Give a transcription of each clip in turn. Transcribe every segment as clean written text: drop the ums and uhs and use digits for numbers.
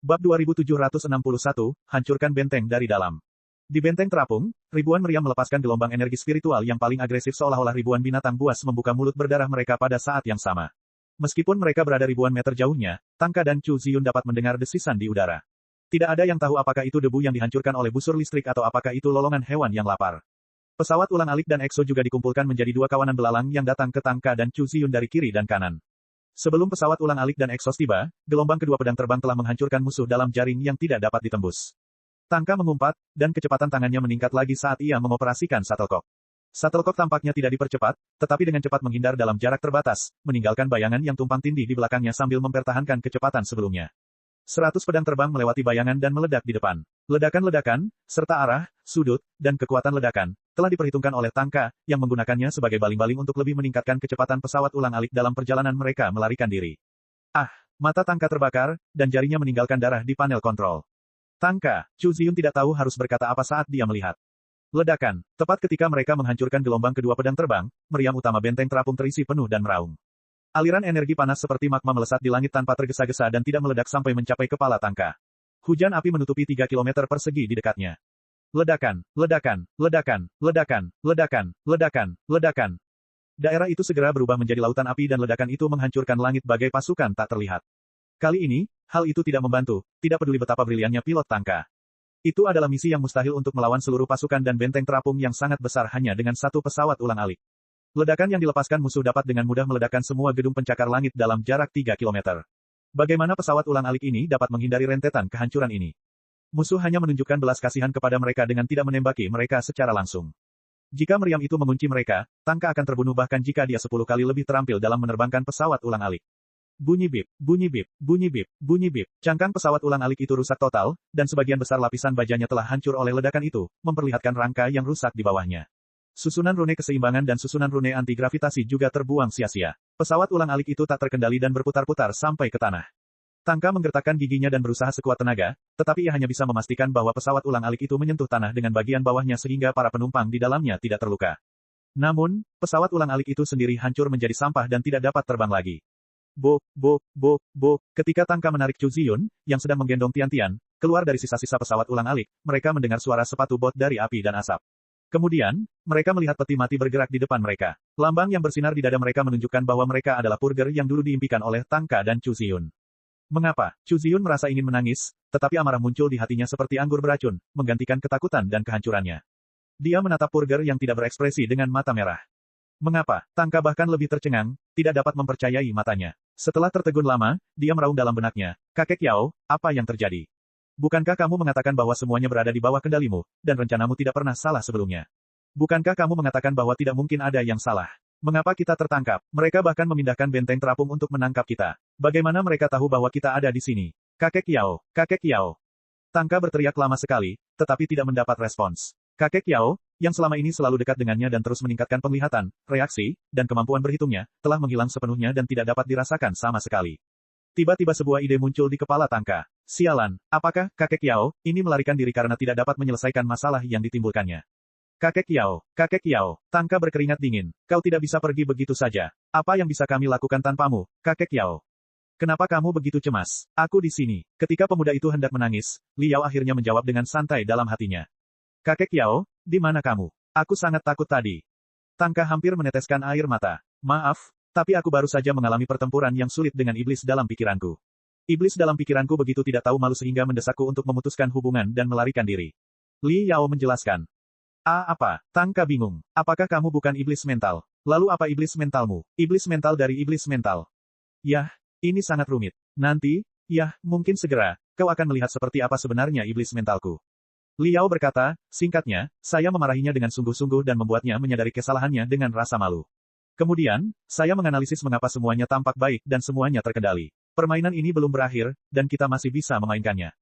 Bab 2761, hancurkan benteng dari dalam. Di benteng terapung, ribuan meriam melepaskan gelombang energi spiritual yang paling agresif seolah-olah ribuan binatang buas membuka mulut berdarah mereka pada saat yang sama. Meskipun mereka berada ribuan meter jauhnya, Tangka dan Chu Ziyun dapat mendengar desisan di udara. Tidak ada yang tahu apakah itu debu yang dihancurkan oleh busur listrik atau apakah itu lolongan hewan yang lapar. Pesawat ulang-alik dan EXO juga dikumpulkan menjadi dua kawanan belalang yang datang ke Tangka dan Chu Ziyun dari kiri dan kanan. Sebelum pesawat ulang-alik dan Exos tiba, gelombang kedua pedang terbang telah menghancurkan musuh dalam jaring yang tidak dapat ditembus. Tangka mengumpat, dan kecepatan tangannya meningkat lagi saat ia mengoperasikan shuttlecock. Shuttlecock tampaknya tidak dipercepat, tetapi dengan cepat menghindar dalam jarak terbatas, meninggalkan bayangan yang tumpang tindih di belakangnya sambil mempertahankan kecepatan sebelumnya. 100 pedang terbang melewati bayangan dan meledak di depan. Ledakan-ledakan, serta arah, sudut, dan kekuatan ledakan, telah diperhitungkan oleh Tangka, yang menggunakannya sebagai baling-baling untuk lebih meningkatkan kecepatan pesawat ulang-alik dalam perjalanan mereka melarikan diri. Mata Tangka terbakar, dan jarinya meninggalkan darah di panel kontrol. Tangka, Chu Ziyun tidak tahu harus berkata apa saat dia melihat. Ledakan, tepat ketika mereka menghancurkan gelombang kedua pedang terbang, meriam utama benteng terapung terisi penuh dan meraung. Aliran energi panas seperti magma melesat di langit tanpa tergesa-gesa dan tidak meledak sampai mencapai kepala Tangka. Hujan api menutupi 3 km persegi di dekatnya. Ledakan, ledakan, ledakan, ledakan, ledakan, ledakan, ledakan. Daerah itu segera berubah menjadi lautan api dan ledakan itu menghancurkan langit bagai pasukan tak terlihat. Kali ini, hal itu tidak membantu, tidak peduli betapa briliannya pilot Tangka. Itu adalah misi yang mustahil untuk melawan seluruh pasukan dan benteng terapung yang sangat besar hanya dengan satu pesawat ulang-alik. Ledakan yang dilepaskan musuh dapat dengan mudah meledakkan semua gedung pencakar langit dalam jarak 3 km. Bagaimana pesawat ulang-alik ini dapat menghindari rentetan kehancuran ini? Musuh hanya menunjukkan belas kasihan kepada mereka dengan tidak menembaki mereka secara langsung. Jika meriam itu mengunci mereka, Tangka akan terbunuh bahkan jika dia 10 kali lebih terampil dalam menerbangkan pesawat ulang-alik. Bunyi bip, bunyi bip, bunyi bip, bunyi bip. Cangkang pesawat ulang-alik itu rusak total, dan sebagian besar lapisan bajanya telah hancur oleh ledakan itu, memperlihatkan rangka yang rusak di bawahnya. Susunan rune keseimbangan dan susunan rune anti-gravitasi juga terbuang sia-sia. Pesawat ulang-alik itu tak terkendali dan berputar-putar sampai ke tanah. Tangka menggertakkan giginya dan berusaha sekuat tenaga, tetapi ia hanya bisa memastikan bahwa pesawat ulang-alik itu menyentuh tanah dengan bagian bawahnya sehingga para penumpang di dalamnya tidak terluka. Namun, pesawat ulang-alik itu sendiri hancur menjadi sampah dan tidak dapat terbang lagi. Bok, bok, bok, bok. Ketika Tangka menarik Chu Ziyun, yang sedang menggendong Tian-Tian, keluar dari sisa-sisa pesawat ulang-alik, mereka mendengar suara sepatu bot dari api dan asap. Kemudian, mereka melihat peti mati bergerak di depan mereka. Lambang yang bersinar di dada mereka menunjukkan bahwa mereka adalah purger yang dulu diimpikan oleh Tangka dan Chu Ziyun. Mengapa? Chu Ziyun merasa ingin menangis, tetapi amarah muncul di hatinya seperti anggur beracun, menggantikan ketakutan dan kehancurannya. Dia menatap purger yang tidak berekspresi dengan mata merah. Mengapa? Tangka bahkan lebih tercengang, tidak dapat mempercayai matanya. Setelah tertegun lama, dia meraung dalam benaknya. Kakek Yao, apa yang terjadi? Bukankah kamu mengatakan bahwa semuanya berada di bawah kendalimu, dan rencanamu tidak pernah salah sebelumnya? Bukankah kamu mengatakan bahwa tidak mungkin ada yang salah? Mengapa kita tertangkap? Mereka bahkan memindahkan benteng terapung untuk menangkap kita. Bagaimana mereka tahu bahwa kita ada di sini? Kakek Yao, Kakek Yao. Tangka berteriak lama sekali, tetapi tidak mendapat respons. Kakek Yao, yang selama ini selalu dekat dengannya dan terus meningkatkan penglihatan, reaksi, dan kemampuan berhitungnya, telah menghilang sepenuhnya dan tidak dapat dirasakan sama sekali. Tiba-tiba sebuah ide muncul di kepala Tangka. Sialan, apakah, Kakek Yao, ini melarikan diri karena tidak dapat menyelesaikan masalah yang ditimbulkannya? Kakek Yao, Tangka berkeringat dingin. Kau tidak bisa pergi begitu saja. Apa yang bisa kami lakukan tanpamu, Kakek Yao? Kenapa kamu begitu cemas? Aku di sini. Ketika pemuda itu hendak menangis, Li Yao akhirnya menjawab dengan santai dalam hatinya. Kakek Yao, di mana kamu? Aku sangat takut tadi. Tangka hampir meneteskan air mata. Maaf, tapi aku baru saja mengalami pertempuran yang sulit dengan iblis dalam pikiranku. Iblis dalam pikiranku begitu tidak tahu malu sehingga mendesakku untuk memutuskan hubungan dan melarikan diri. Li Yao menjelaskan. Apa? Tangka bingung. Apakah kamu bukan iblis mental? Lalu apa iblis mentalmu? Iblis mental dari iblis mental. Yah, ini sangat rumit. Nanti, mungkin segera, kau akan melihat seperti apa sebenarnya iblis mentalku. Li Yao berkata, singkatnya, saya memarahinya dengan sungguh-sungguh dan membuatnya menyadari kesalahannya dengan rasa malu. Kemudian, saya menganalisis mengapa semuanya tampak baik dan semuanya terkendali. Permainan ini belum berakhir, dan kita masih bisa memainkannya.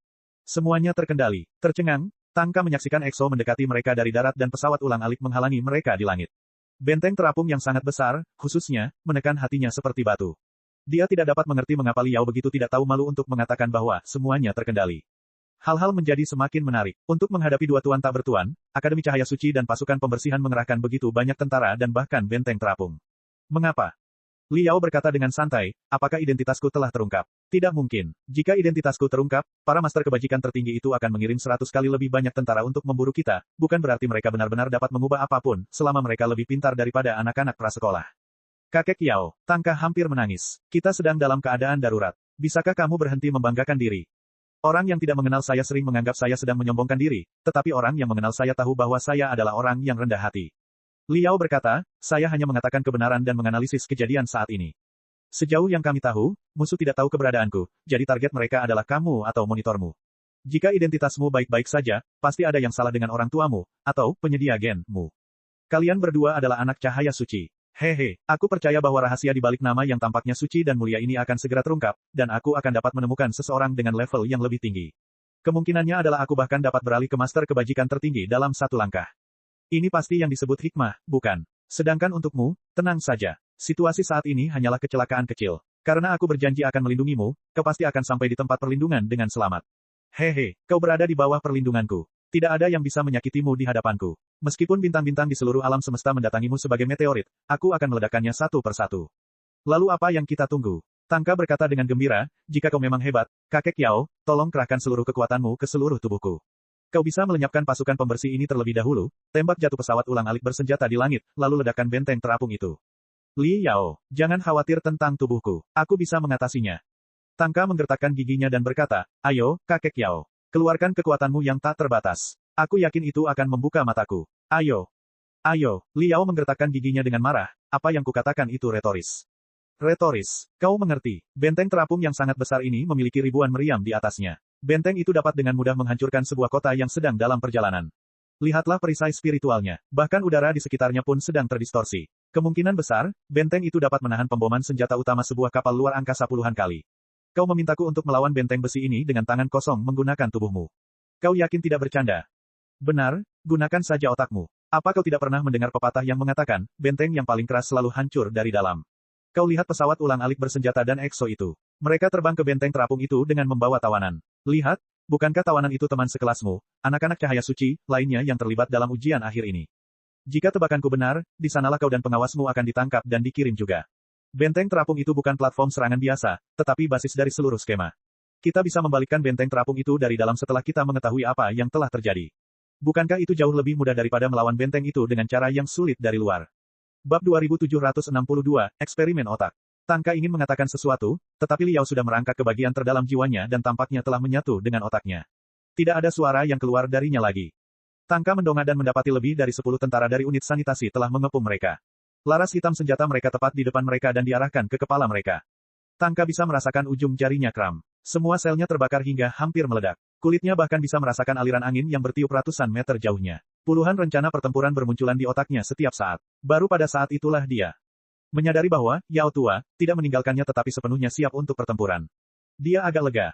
Semuanya terkendali. Tercengang, Tangka menyaksikan EXO mendekati mereka dari darat dan pesawat ulang-alik menghalangi mereka di langit. Benteng terapung yang sangat besar, khususnya, menekan hatinya seperti batu. Dia tidak dapat mengerti mengapa Li Yao begitu tidak tahu malu untuk mengatakan bahwa semuanya terkendali. Hal-hal menjadi semakin menarik. Untuk menghadapi dua tuan tak bertuan, Akademi Cahaya Suci dan pasukan pembersihan mengerahkan begitu banyak tentara dan bahkan benteng terapung. Mengapa? Liao berkata dengan santai, apakah identitasku telah terungkap? Tidak mungkin. Jika identitasku terungkap, para master kebajikan tertinggi itu akan mengirim 100 kali lebih banyak tentara untuk memburu kita, bukan berarti mereka benar-benar dapat mengubah apapun, selama mereka lebih pintar daripada anak-anak prasekolah. Kakek Yao, Tangka hampir menangis. Kita sedang dalam keadaan darurat. Bisakah kamu berhenti membanggakan diri? Orang yang tidak mengenal saya sering menganggap saya sedang menyombongkan diri, tetapi orang yang mengenal saya tahu bahwa saya adalah orang yang rendah hati. Liao berkata, saya hanya mengatakan kebenaran dan menganalisis kejadian saat ini. Sejauh yang kami tahu, musuh tidak tahu keberadaanku, jadi target mereka adalah kamu atau monitormu. Jika identitasmu baik-baik saja, pasti ada yang salah dengan orang tuamu, atau penyedia genmu. Kalian berdua adalah anak cahaya suci. Hehe, aku percaya bahwa rahasia di balik nama yang tampaknya suci dan mulia ini akan segera terungkap, dan aku akan dapat menemukan seseorang dengan level yang lebih tinggi. Kemungkinannya adalah aku bahkan dapat beralih ke master kebajikan tertinggi dalam satu langkah. Ini pasti yang disebut hikmah, bukan? Sedangkan untukmu, tenang saja. Situasi saat ini hanyalah kecelakaan kecil. Karena aku berjanji akan melindungimu, kau pasti akan sampai di tempat perlindungan dengan selamat. Hehe, kau berada di bawah perlindunganku. Tidak ada yang bisa menyakitimu di hadapanku. Meskipun bintang-bintang di seluruh alam semesta mendatangimu sebagai meteorit, aku akan meledakkannya satu persatu. Lalu apa yang kita tunggu? Tangka berkata dengan gembira, jika kau memang hebat, kakek Yao, tolong kerahkan seluruh kekuatanmu ke seluruh tubuhku. Kau bisa melenyapkan pasukan pembersih ini terlebih dahulu, tembak jatuh pesawat ulang-alik bersenjata di langit, lalu ledakan benteng terapung itu. Li Yao, jangan khawatir tentang tubuhku, aku bisa mengatasinya. Tangka menggertakkan giginya dan berkata, ayo, kakek Yao, keluarkan kekuatanmu yang tak terbatas. Aku yakin itu akan membuka mataku. Ayo. Ayo, Li Yao menggertakkan giginya dengan marah, apa yang kukatakan itu retoris. Retoris, kau mengerti, benteng terapung yang sangat besar ini memiliki ribuan meriam di atasnya. Benteng itu dapat dengan mudah menghancurkan sebuah kota yang sedang dalam perjalanan. Lihatlah perisai spiritualnya, bahkan udara di sekitarnya pun sedang terdistorsi. Kemungkinan besar, benteng itu dapat menahan pemboman senjata utama sebuah kapal luar angkasa puluhan kali. Kau memintaku untuk melawan benteng besi ini dengan tangan kosong menggunakan tubuhmu. Kau yakin tidak bercanda? Benar, gunakan saja otakmu. Apa kau tidak pernah mendengar pepatah yang mengatakan, benteng yang paling keras selalu hancur dari dalam? Kau lihat pesawat ulang-alik bersenjata dan EXO itu. Mereka terbang ke benteng terapung itu dengan membawa tawanan. Lihat, bukankah tawanan itu teman sekelasmu, anak-anak cahaya suci, lainnya yang terlibat dalam ujian akhir ini? Jika tebakanku benar, di sanalah kau dan pengawasmu akan ditangkap dan dikirim juga. Benteng terapung itu bukan platform serangan biasa, tetapi basis dari seluruh skema. Kita bisa membalikkan benteng terapung itu dari dalam setelah kita mengetahui apa yang telah terjadi. Bukankah itu jauh lebih mudah daripada melawan benteng itu dengan cara yang sulit dari luar? Bab 2762, Eksperimen Otak. Tangka ingin mengatakan sesuatu, tetapi Liao sudah merangkak ke bagian terdalam jiwanya dan tampaknya telah menyatu dengan otaknya. Tidak ada suara yang keluar darinya lagi. Tangka mendongak dan mendapati lebih dari 10 tentara dari unit sanitasi telah mengepung mereka. Laras hitam senjata mereka tepat di depan mereka dan diarahkan ke kepala mereka. Tangka bisa merasakan ujung jarinya kram. Semua selnya terbakar hingga hampir meledak. Kulitnya bahkan bisa merasakan aliran angin yang bertiup ratusan meter jauhnya. Puluhan rencana pertempuran bermunculan di otaknya setiap saat. Baru pada saat itulah dia menyadari bahwa, Yao Tua, tidak meninggalkannya tetapi sepenuhnya siap untuk pertempuran. Dia agak lega.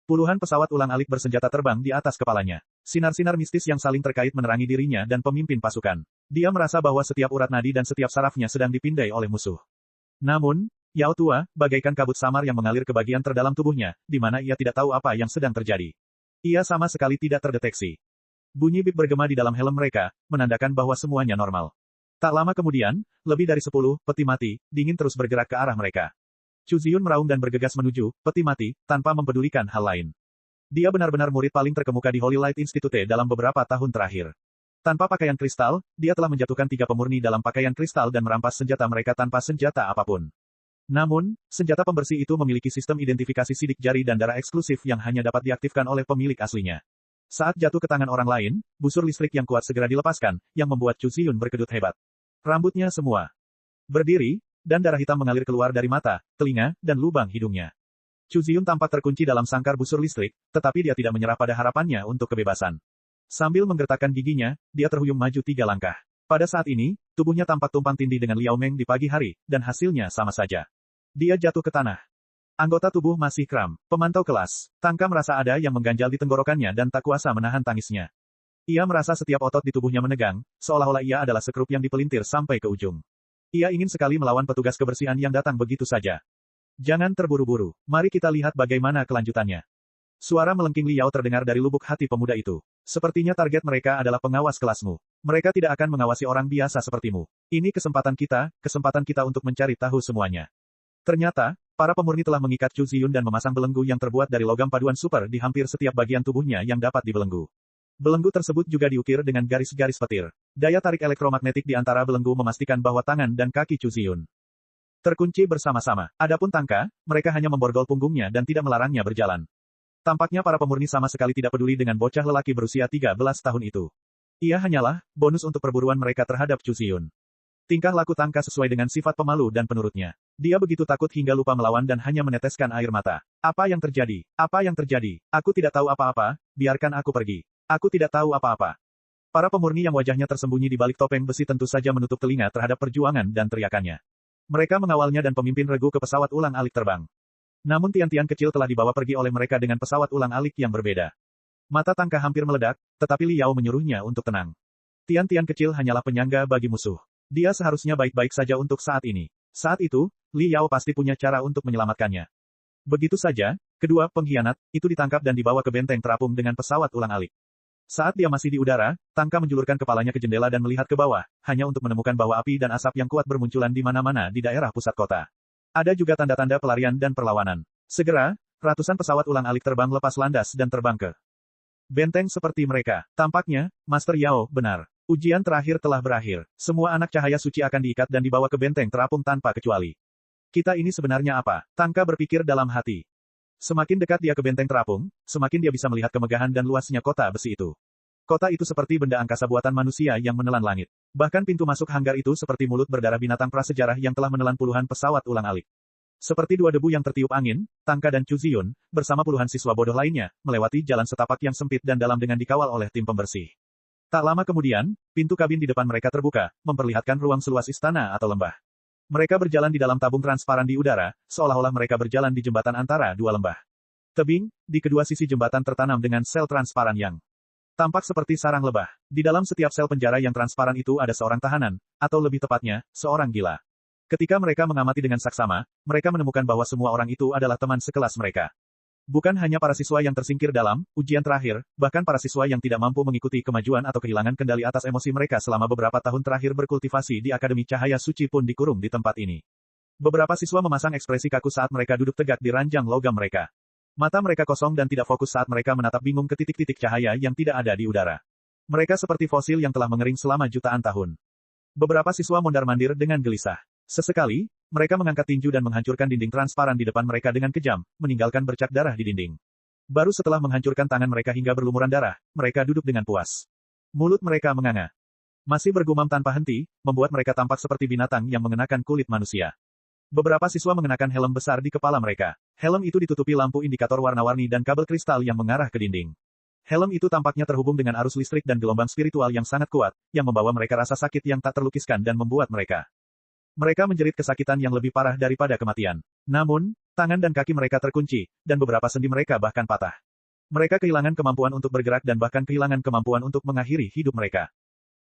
Puluhan pesawat ulang-alik bersenjata terbang di atas kepalanya. Sinar-sinar mistis yang saling terkait menerangi dirinya dan pemimpin pasukan. Dia merasa bahwa setiap urat nadi dan setiap sarafnya sedang dipindai oleh musuh. Namun, Yao Tua, bagaikan kabut samar yang mengalir ke bagian terdalam tubuhnya, di mana ia tidak tahu apa yang sedang terjadi. Ia sama sekali tidak terdeteksi. Bunyi bip bergema di dalam helm mereka, menandakan bahwa semuanya normal. Tak lama kemudian, lebih dari 10 peti mati, dingin terus bergerak ke arah mereka. Chu Ziyun meraung dan bergegas menuju peti mati, tanpa mempedulikan hal lain. Dia benar-benar murid paling terkemuka di Holy Light Institute dalam beberapa tahun terakhir. Tanpa pakaian kristal, dia telah menjatuhkan 3 pemurni dalam pakaian kristal dan merampas senjata mereka tanpa senjata apapun. Namun, senjata pembersih itu memiliki sistem identifikasi sidik jari dan darah eksklusif yang hanya dapat diaktifkan oleh pemilik aslinya. Saat jatuh ke tangan orang lain, busur listrik yang kuat segera dilepaskan, yang membuat Chu Ziyun berkedut hebat. Rambutnya semua berdiri, dan darah hitam mengalir keluar dari mata, telinga, dan lubang hidungnya. Chu Ziyun tampak terkunci dalam sangkar busur listrik, tetapi dia tidak menyerah pada harapannya untuk kebebasan. Sambil menggertakkan giginya, dia terhuyung maju 3 langkah. Pada saat ini, tubuhnya tampak tumpang tindih dengan Liao Meng di pagi hari, dan hasilnya sama saja. Dia jatuh ke tanah. Anggota tubuh masih kram. Pemantau kelas. Tangka merasa ada yang mengganjal di tenggorokannya dan tak kuasa menahan tangisnya. Ia merasa setiap otot di tubuhnya menegang, seolah-olah ia adalah sekrup yang dipelintir sampai ke ujung. Ia ingin sekali melawan petugas kebersihan yang datang begitu saja. Jangan terburu-buru. Mari kita lihat bagaimana kelanjutannya. Suara melengking Li Yao terdengar dari lubuk hati pemuda itu. Sepertinya target mereka adalah pengawas kelasmu. Mereka tidak akan mengawasi orang biasa sepertimu. Ini kesempatan kita untuk mencari tahu semuanya. Ternyata, para pemurni telah mengikat Chu Ziyun dan memasang belenggu yang terbuat dari logam paduan super di hampir setiap bagian tubuhnya yang dapat dibelenggu. Belenggu tersebut juga diukir dengan garis-garis petir. Daya tarik elektromagnetik di antara belenggu memastikan bahwa tangan dan kaki Chu Ziyun terkunci bersama-sama. Adapun Tangka, mereka hanya memborgol punggungnya dan tidak melarangnya berjalan. Tampaknya para pemurni sama sekali tidak peduli dengan bocah lelaki berusia 13 tahun itu. Ia hanyalah bonus untuk perburuan mereka terhadap Chu Ziyun. Tingkah laku Tangka sesuai dengan sifat pemalu dan penurutnya. Dia begitu takut hingga lupa melawan dan hanya meneteskan air mata. Apa yang terjadi? Apa yang terjadi? Aku tidak tahu apa-apa, biarkan aku pergi. Aku tidak tahu apa-apa. Para pemurni yang wajahnya tersembunyi di balik topeng besi tentu saja menutup telinga terhadap perjuangan dan teriakannya. Mereka mengawalnya dan pemimpin regu ke pesawat ulang-alik terbang. Namun tian-tian kecil telah dibawa pergi oleh mereka dengan pesawat ulang-alik yang berbeda. Mata Tangka hampir meledak, tetapi Li Yao menyuruhnya untuk tenang. Tian-tian kecil hanyalah penyangga bagi musuh. Dia seharusnya baik-baik saja untuk saat ini. Saat itu, Li Yao pasti punya cara untuk menyelamatkannya. Begitu saja, kedua pengkhianat itu ditangkap dan dibawa ke benteng terapung dengan pesawat ulang-alik. Saat dia masih di udara, Tangka menjulurkan kepalanya ke jendela dan melihat ke bawah, hanya untuk menemukan bahwa api dan asap yang kuat bermunculan di mana-mana di daerah pusat kota. Ada juga tanda-tanda pelarian dan perlawanan. Segera, ratusan pesawat ulang-alik terbang lepas landas dan terbang ke benteng seperti mereka. Tampaknya, Master Yao benar. Ujian terakhir telah berakhir. Semua anak cahaya suci akan diikat dan dibawa ke benteng terapung tanpa kecuali. Kita ini sebenarnya apa? Tangka berpikir dalam hati. Semakin dekat dia ke benteng terapung, semakin dia bisa melihat kemegahan dan luasnya kota besi itu. Kota itu seperti benda angkasa buatan manusia yang menelan langit. Bahkan pintu masuk hanggar itu seperti mulut berdarah binatang prasejarah yang telah menelan puluhan pesawat ulang-alik. Seperti dua debu yang tertiup angin, Tangka dan Chu Ziyun, bersama puluhan siswa bodoh lainnya, melewati jalan setapak yang sempit dan dalam dengan dikawal oleh tim pembersih. Tak lama kemudian, pintu kabin di depan mereka terbuka, memperlihatkan ruang seluas istana atau lembah. Mereka berjalan di dalam tabung transparan di udara, seolah-olah mereka berjalan di jembatan antara dua lembah. Tebing, di kedua sisi jembatan tertanam dengan sel transparan yang tampak seperti sarang lebah. Di dalam setiap sel penjara yang transparan itu ada seorang tahanan, atau lebih tepatnya, seorang gila. Ketika mereka mengamati dengan saksama, mereka menemukan bahwa semua orang itu adalah teman sekelas mereka. Bukan hanya para siswa yang tersingkir dalam ujian terakhir, bahkan para siswa yang tidak mampu mengikuti kemajuan atau kehilangan kendali atas emosi mereka selama beberapa tahun terakhir berkultivasi di Akademi Cahaya Suci pun dikurung di tempat ini. Beberapa siswa memasang ekspresi kaku saat mereka duduk tegak di ranjang logam mereka. Mata mereka kosong dan tidak fokus saat mereka menatap bingung ke titik-titik cahaya yang tidak ada di udara. Mereka seperti fosil yang telah mengering selama jutaan tahun. Beberapa siswa mondar-mandir dengan gelisah. Sesekali, mereka mengangkat tinju dan menghancurkan dinding transparan di depan mereka dengan kejam, meninggalkan bercak darah di dinding. Baru setelah menghancurkan tangan mereka hingga berlumuran darah, mereka duduk dengan puas. Mulut mereka menganga. Masih bergumam tanpa henti, membuat mereka tampak seperti binatang yang mengenakan kulit manusia. Beberapa siswa mengenakan helm besar di kepala mereka. Helm itu ditutupi lampu indikator warna-warni dan kabel kristal yang mengarah ke dinding. Helm itu tampaknya terhubung dengan arus listrik dan gelombang spiritual yang sangat kuat, yang membawa mereka rasa sakit yang tak terlukiskan dan membuat mereka menjerit kesakitan yang lebih parah daripada kematian. Namun, tangan dan kaki mereka terkunci, dan beberapa sendi mereka bahkan patah. Mereka kehilangan kemampuan untuk bergerak dan bahkan kehilangan kemampuan untuk mengakhiri hidup mereka.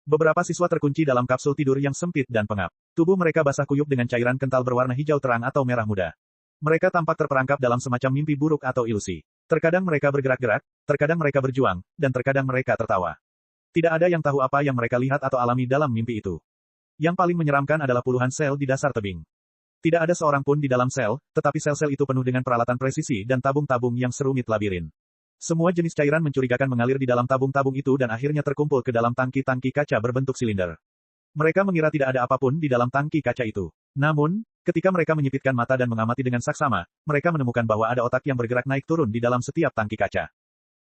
Beberapa siswa terkunci dalam kapsul tidur yang sempit dan pengap. Tubuh mereka basah kuyup dengan cairan kental berwarna hijau terang atau merah muda. Mereka tampak terperangkap dalam semacam mimpi buruk atau ilusi. Terkadang mereka bergerak-gerak, terkadang mereka berjuang, dan terkadang mereka tertawa. Tidak ada yang tahu apa yang mereka lihat atau alami dalam mimpi itu. Yang paling menyeramkan adalah puluhan sel di dasar tebing. Tidak ada seorang pun di dalam sel, tetapi sel-sel itu penuh dengan peralatan presisi dan tabung-tabung yang serumit labirin. Semua jenis cairan mencurigakan mengalir di dalam tabung-tabung itu dan akhirnya terkumpul ke dalam tangki-tangki kaca berbentuk silinder. Mereka mengira tidak ada apapun di dalam tangki kaca itu. Namun, ketika mereka menyipitkan mata dan mengamati dengan saksama, mereka menemukan bahwa ada otak yang bergerak naik turun di dalam setiap tangki kaca.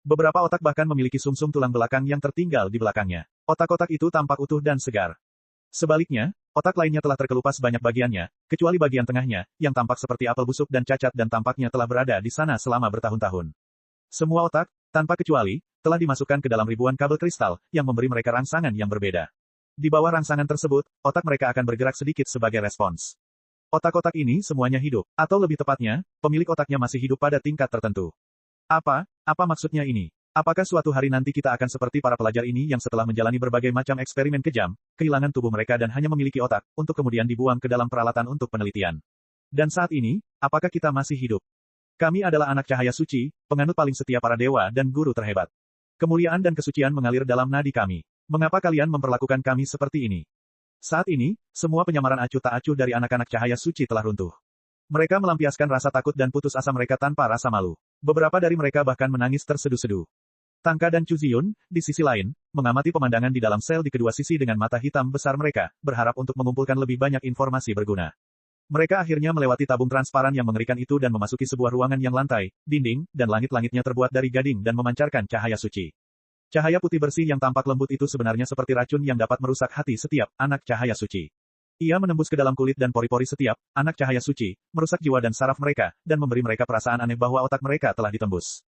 Beberapa otak bahkan memiliki sumsum tulang belakang yang tertinggal di belakangnya. Otak-otak itu tampak utuh dan segar. Sebaliknya, otak lainnya telah terkelupas banyak bagiannya, kecuali bagian tengahnya, yang tampak seperti apel busuk dan cacat dan tampaknya telah berada di sana selama bertahun-tahun. Semua otak, tanpa kecuali, telah dimasukkan ke dalam ribuan kabel kristal, yang memberi mereka rangsangan yang berbeda. Di bawah rangsangan tersebut, otak mereka akan bergerak sedikit sebagai respons. Otak-otak ini semuanya hidup, atau lebih tepatnya, pemilik otaknya masih hidup pada tingkat tertentu. Apa maksudnya ini? Apakah suatu hari nanti kita akan seperti para pelajar ini yang setelah menjalani berbagai macam eksperimen kejam, kehilangan tubuh mereka dan hanya memiliki otak, untuk kemudian dibuang ke dalam peralatan untuk penelitian? Dan saat ini, apakah kita masih hidup? Kami adalah anak cahaya suci, penganut paling setia para dewa dan guru terhebat. Kemuliaan dan kesucian mengalir dalam nadi kami. Mengapa kalian memperlakukan kami seperti ini? Saat ini, semua penyamaran acuh tak acuh dari anak-anak cahaya suci telah runtuh. Mereka melampiaskan rasa takut dan putus asa mereka tanpa rasa malu. Beberapa dari mereka bahkan menangis terseduh-seduh. Tangka dan Chu Ziyun, di sisi lain, mengamati pemandangan di dalam sel di kedua sisi dengan mata hitam besar mereka, berharap untuk mengumpulkan lebih banyak informasi berguna. Mereka akhirnya melewati tabung transparan yang mengerikan itu dan memasuki sebuah ruangan yang lantai, dinding, dan langit-langitnya terbuat dari gading dan memancarkan cahaya suci. Cahaya putih bersih yang tampak lembut itu sebenarnya seperti racun yang dapat merusak hati setiap anak cahaya suci. Ia menembus ke dalam kulit dan pori-pori setiap anak cahaya suci, merusak jiwa dan saraf mereka, dan memberi mereka perasaan aneh bahwa otak mereka telah ditembus.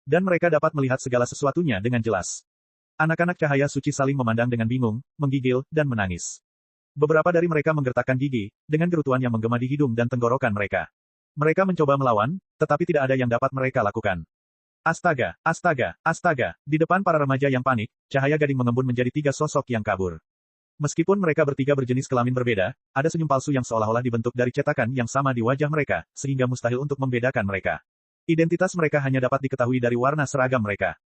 Dan mereka dapat melihat segala sesuatunya dengan jelas. Anak-anak cahaya suci saling memandang dengan bingung, menggigil, dan menangis. Beberapa dari mereka menggertakkan gigi, dengan gerutuan yang menggema di hidung dan tenggorokan mereka. Mereka mencoba melawan, tetapi tidak ada yang dapat mereka lakukan. Astaga, astaga, astaga, di depan para remaja yang panik, cahaya gading mengembun menjadi 3 sosok yang kabur. Meskipun mereka bertiga berjenis kelamin berbeda, ada senyum palsu yang seolah-olah dibentuk dari cetakan yang sama di wajah mereka, sehingga mustahil untuk membedakan mereka. Identitas mereka hanya dapat diketahui dari warna seragam mereka.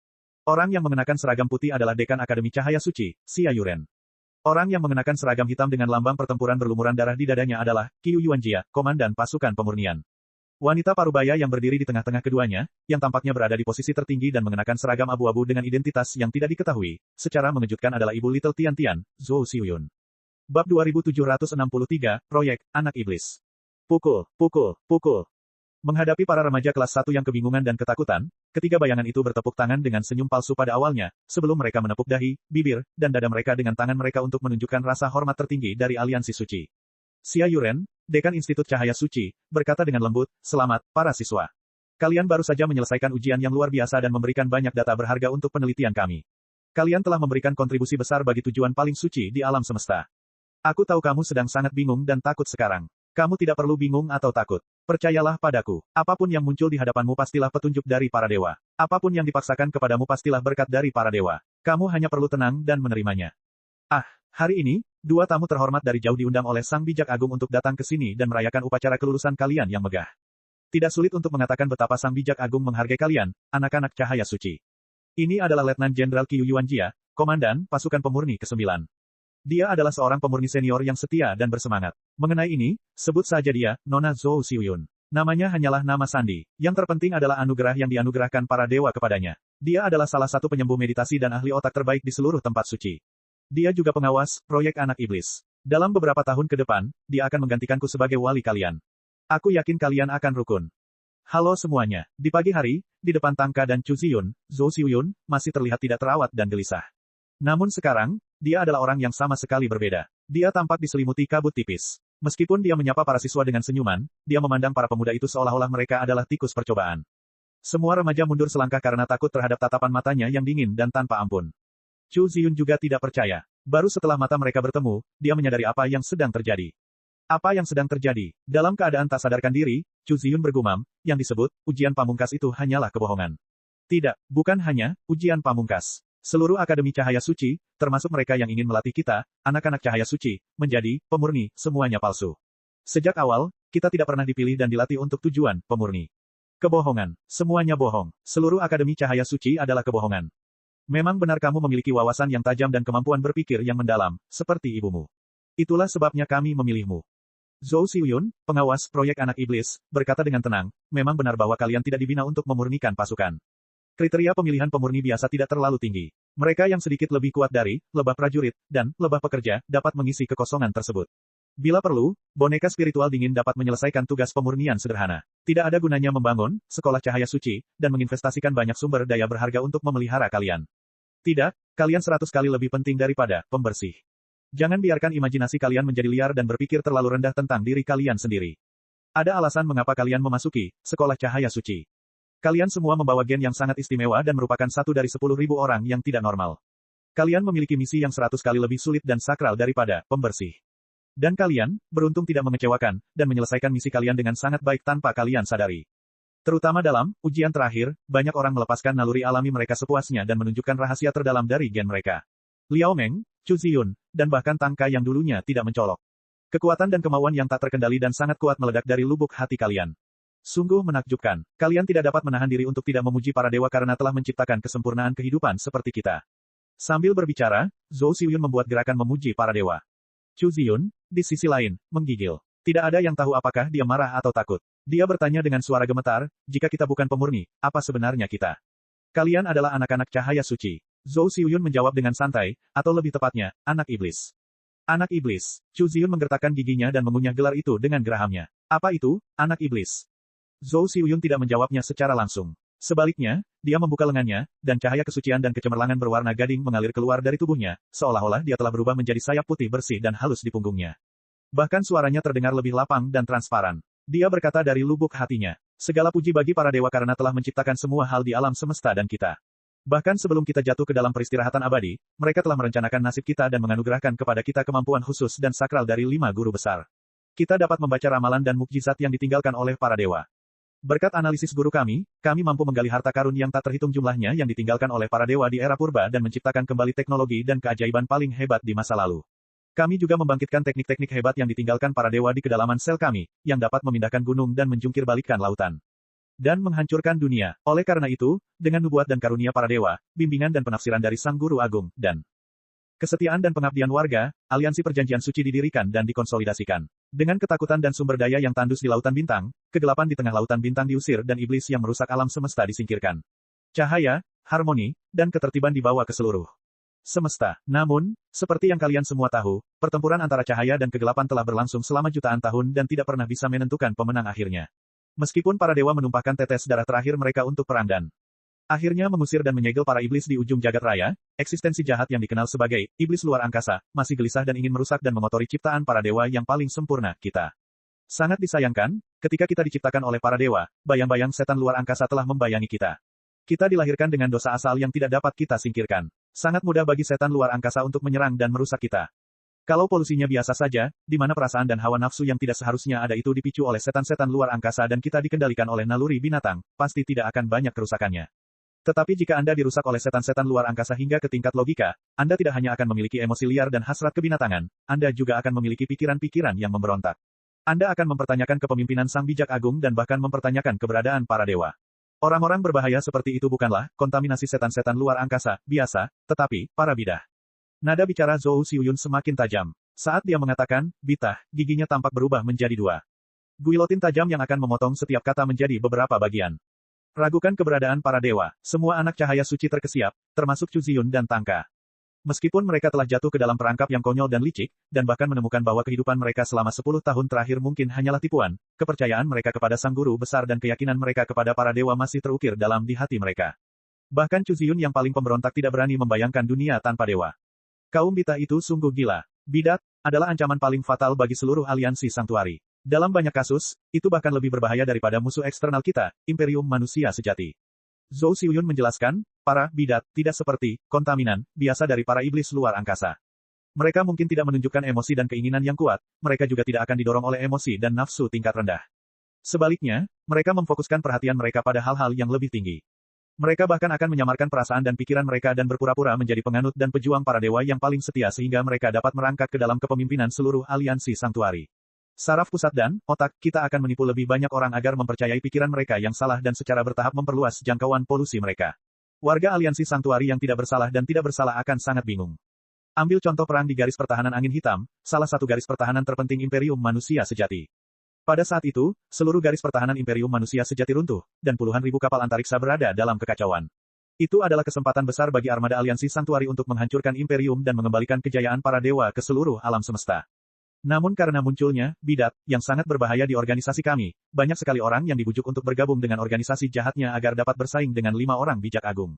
Orang yang mengenakan seragam putih adalah Dekan Akademi Cahaya Suci, Xia Yuren. Orang yang mengenakan seragam hitam dengan lambang pertempuran berlumuran darah di dadanya adalah Qiu Yuanjia, Komandan Pasukan Pemurnian. Wanita parubaya yang berdiri di tengah-tengah keduanya, yang tampaknya berada di posisi tertinggi dan mengenakan seragam abu-abu dengan identitas yang tidak diketahui, secara mengejutkan adalah Ibu Little Tian Tian, Zhou Xiuyun. Bab 2763, Proyek Anak Iblis. Pukul, pukul, pukul. Menghadapi para remaja kelas 1 yang kebingungan dan ketakutan, ketiga bayangan itu bertepuk tangan dengan senyum palsu pada awalnya, sebelum mereka menepuk dahi, bibir, dan dada mereka dengan tangan mereka untuk menunjukkan rasa hormat tertinggi dari aliansi suci. Xia Yuren, Dekan Institut Cahaya Suci, berkata dengan lembut, "Selamat, para siswa. Kalian baru saja menyelesaikan ujian yang luar biasa dan memberikan banyak data berharga untuk penelitian kami. Kalian telah memberikan kontribusi besar bagi tujuan paling suci di alam semesta. Aku tahu kamu sedang sangat bingung dan takut sekarang. Kamu tidak perlu bingung atau takut. Percayalah padaku, apapun yang muncul di hadapanmu pastilah petunjuk dari para dewa. Apapun yang dipaksakan kepadamu pastilah berkat dari para dewa. Kamu hanya perlu tenang dan menerimanya." Ah, hari ini, 2 tamu terhormat dari jauh diundang oleh Sang Bijak Agung untuk datang ke sini dan merayakan upacara kelulusan kalian yang megah. Tidak sulit untuk mengatakan betapa Sang Bijak Agung menghargai kalian, anak-anak cahaya suci. Ini adalah Letnan Jenderal Qiu Yuanjia, Komandan Pasukan Pemurni ke-9. Dia adalah seorang pemurni senior yang setia dan bersemangat. Mengenai ini, sebut saja dia, Nona Zhou Xiuyun. Namanya hanyalah nama sandi. Yang terpenting adalah anugerah yang dianugerahkan para dewa kepadanya. Dia adalah salah satu penyembuh meditasi dan ahli otak terbaik di seluruh tempat suci. Dia juga pengawas proyek anak iblis. Dalam beberapa tahun ke depan, dia akan menggantikanku sebagai wali kalian. Aku yakin kalian akan rukun. Halo semuanya. Di pagi hari, di depan Tangka dan Chu Ziyun, Zhou Xiuyun masih terlihat tidak terawat dan gelisah. Namun sekarang, dia adalah orang yang sama sekali berbeda. Dia tampak diselimuti kabut tipis. Meskipun dia menyapa para siswa dengan senyuman, dia memandang para pemuda itu seolah-olah mereka adalah tikus percobaan. Semua remaja mundur selangkah karena takut terhadap tatapan matanya yang dingin dan tanpa ampun. Chu Ziyun juga tidak percaya. Baru setelah mata mereka bertemu, dia menyadari apa yang sedang terjadi. Apa yang sedang terjadi? Dalam keadaan tak sadarkan diri, Chu Ziyun bergumam, yang disebut, ujian pamungkas itu hanyalah kebohongan. Tidak, bukan hanya, ujian pamungkas. Seluruh Akademi Cahaya Suci, termasuk mereka yang ingin melatih kita, anak-anak Cahaya Suci, menjadi pemurni, semuanya palsu. Sejak awal, kita tidak pernah dipilih dan dilatih untuk tujuan pemurni. Kebohongan, semuanya bohong. Seluruh Akademi Cahaya Suci adalah kebohongan. Memang benar kamu memiliki wawasan yang tajam dan kemampuan berpikir yang mendalam, seperti ibumu. Itulah sebabnya kami memilihmu. Zhou Xiuyun, pengawas proyek anak iblis, berkata dengan tenang, memang benar bahwa kalian tidak dibina untuk memurnikan pasukan. Kriteria pemilihan pemurni biasa tidak terlalu tinggi. Mereka yang sedikit lebih kuat dari lebah prajurit dan lebah pekerja dapat mengisi kekosongan tersebut. Bila perlu, boneka spiritual dingin dapat menyelesaikan tugas pemurnian sederhana. Tidak ada gunanya membangun sekolah cahaya suci dan menginvestasikan banyak sumber daya berharga untuk memelihara kalian. Tidak, kalian 100 kali lebih penting daripada pembersih. Jangan biarkan imajinasi kalian menjadi liar dan berpikir terlalu rendah tentang diri kalian sendiri. Ada alasan mengapa kalian memasuki sekolah cahaya suci. Kalian semua membawa gen yang sangat istimewa dan merupakan satu dari 10.000 orang yang tidak normal. Kalian memiliki misi yang 100 kali lebih sulit dan sakral daripada pembersih. Dan kalian, beruntung tidak mengecewakan, dan menyelesaikan misi kalian dengan sangat baik tanpa kalian sadari. Terutama dalam ujian terakhir, banyak orang melepaskan naluri alami mereka sepuasnya dan menunjukkan rahasia terdalam dari gen mereka. Liao Meng, Chu Ziyun, dan bahkan Tangka yang dulunya tidak mencolok. Kekuatan dan kemauan yang tak terkendali dan sangat kuat meledak dari lubuk hati kalian. Sungguh menakjubkan. Kalian tidak dapat menahan diri untuk tidak memuji para dewa karena telah menciptakan kesempurnaan kehidupan seperti kita. Sambil berbicara, Zhou Xiuyun membuat gerakan memuji para dewa. Chu Ziyun, di sisi lain, menggigil. Tidak ada yang tahu apakah dia marah atau takut. Dia bertanya dengan suara gemetar, jika kita bukan pemurni, apa sebenarnya kita? Kalian adalah anak-anak cahaya suci. Zhou Xiuyun menjawab dengan santai, atau lebih tepatnya, anak iblis. Anak iblis. Chu Ziyun menggertakkan giginya dan mengunyah gelar itu dengan gerahamnya. Apa itu, anak iblis? Zhou Xiuyun tidak menjawabnya secara langsung. Sebaliknya, dia membuka lengannya, dan cahaya kesucian dan kecemerlangan berwarna gading mengalir keluar dari tubuhnya, seolah-olah dia telah berubah menjadi sayap putih bersih dan halus di punggungnya. Bahkan suaranya terdengar lebih lapang dan transparan. Dia berkata dari lubuk hatinya, segala puji bagi para dewa karena telah menciptakan semua hal di alam semesta dan kita. Bahkan sebelum kita jatuh ke dalam peristirahatan abadi, mereka telah merencanakan nasib kita dan menganugerahkan kepada kita kemampuan khusus dan sakral dari 5 guru besar. Kita dapat membaca ramalan dan mukjizat yang ditinggalkan oleh para dewa. Berkat analisis guru kami mampu menggali harta karun yang tak terhitung jumlahnya yang ditinggalkan oleh para dewa di era purba dan menciptakan kembali teknologi dan keajaiban paling hebat di masa lalu. Kami juga membangkitkan teknik-teknik hebat yang ditinggalkan para dewa di kedalaman sel kami, yang dapat memindahkan gunung dan menjungkir balikkan lautan. Dan menghancurkan dunia. Oleh karena itu, dengan nubuat dan karunia para dewa, bimbingan dan penafsiran dari Sang Guru Agung, dan kesetiaan dan pengabdian warga, aliansi perjanjian suci didirikan dan dikonsolidasikan. Dengan ketakutan dan sumber daya yang tandus di lautan bintang, kegelapan di tengah lautan bintang diusir dan iblis yang merusak alam semesta disingkirkan. Cahaya, harmoni, dan ketertiban dibawa ke seluruh semesta. Namun, seperti yang kalian semua tahu, pertempuran antara cahaya dan kegelapan telah berlangsung selama jutaan tahun dan tidak pernah bisa menentukan pemenang akhirnya. Meskipun para dewa menumpahkan tetes darah terakhir mereka untuk perang dan akhirnya mengusir dan menyegel para iblis di ujung jagat raya, eksistensi jahat yang dikenal sebagai iblis luar angkasa, masih gelisah dan ingin merusak dan mengotori ciptaan para dewa yang paling sempurna, kita. Sangat disayangkan, ketika kita diciptakan oleh para dewa, bayang-bayang setan luar angkasa telah membayangi kita. Kita dilahirkan dengan dosa asal yang tidak dapat kita singkirkan. Sangat mudah bagi setan luar angkasa untuk menyerang dan merusak kita. Kalau polusinya biasa saja, di mana perasaan dan hawa nafsu yang tidak seharusnya ada itu dipicu oleh setan-setan luar angkasa dan kita dikendalikan oleh naluri binatang, pasti tidak akan banyak kerusakannya. Tetapi jika Anda dirusak oleh setan-setan luar angkasa hingga ke tingkat logika, Anda tidak hanya akan memiliki emosi liar dan hasrat kebinatangan, Anda juga akan memiliki pikiran-pikiran yang memberontak. Anda akan mempertanyakan kepemimpinan Sang Bijak Agung dan bahkan mempertanyakan keberadaan para dewa. Orang-orang berbahaya seperti itu bukanlah kontaminasi setan-setan luar angkasa biasa, tetapi para bidah. Nada bicara Zhou Xiuyun semakin tajam. Saat dia mengatakan, bitah, giginya tampak berubah menjadi 2 guilotin tajam yang akan memotong setiap kata menjadi beberapa bagian. Ragukan keberadaan para dewa, semua anak cahaya suci terkesiap, termasuk Chu Ziyun dan Tangka. Meskipun mereka telah jatuh ke dalam perangkap yang konyol dan licik, dan bahkan menemukan bahwa kehidupan mereka selama 10 tahun terakhir mungkin hanyalah tipuan, kepercayaan mereka kepada Sang Guru Besar dan keyakinan mereka kepada para dewa masih terukir dalam di hati mereka. Bahkan Chu Ziyun yang paling pemberontak tidak berani membayangkan dunia tanpa dewa. Kaum bitah itu sungguh gila. Bidat adalah ancaman paling fatal bagi seluruh aliansi Sanktuari. Dalam banyak kasus, itu bahkan lebih berbahaya daripada musuh eksternal kita, Imperium Manusia Sejati. Zhou Xiuyun menjelaskan, para bidat tidak seperti kontaminan biasa dari para iblis luar angkasa. Mereka mungkin tidak menunjukkan emosi dan keinginan yang kuat, mereka juga tidak akan didorong oleh emosi dan nafsu tingkat rendah. Sebaliknya, mereka memfokuskan perhatian mereka pada hal-hal yang lebih tinggi. Mereka bahkan akan menyamarkan perasaan dan pikiran mereka dan berpura-pura menjadi penganut dan pejuang para dewa yang paling setia sehingga mereka dapat merangkak ke dalam kepemimpinan seluruh aliansi Sanktuari. Saraf pusat dan otak kita akan menipu lebih banyak orang agar mempercayai pikiran mereka yang salah dan secara bertahap memperluas jangkauan polusi mereka. Warga aliansi Sanktuari yang tidak bersalah dan tidak bersalah akan sangat bingung. Ambil contoh perang di garis pertahanan angin hitam, salah satu garis pertahanan terpenting Imperium Manusia Sejati. Pada saat itu, seluruh garis pertahanan Imperium Manusia Sejati runtuh, dan puluhan ribu kapal antariksa berada dalam kekacauan. Itu adalah kesempatan besar bagi armada aliansi Sanktuari untuk menghancurkan Imperium dan mengembalikan kejayaan para dewa ke seluruh alam semesta. Namun karena munculnya bidat yang sangat berbahaya di organisasi kami, banyak sekali orang yang dibujuk untuk bergabung dengan organisasi jahatnya agar dapat bersaing dengan 5 orang bijak agung.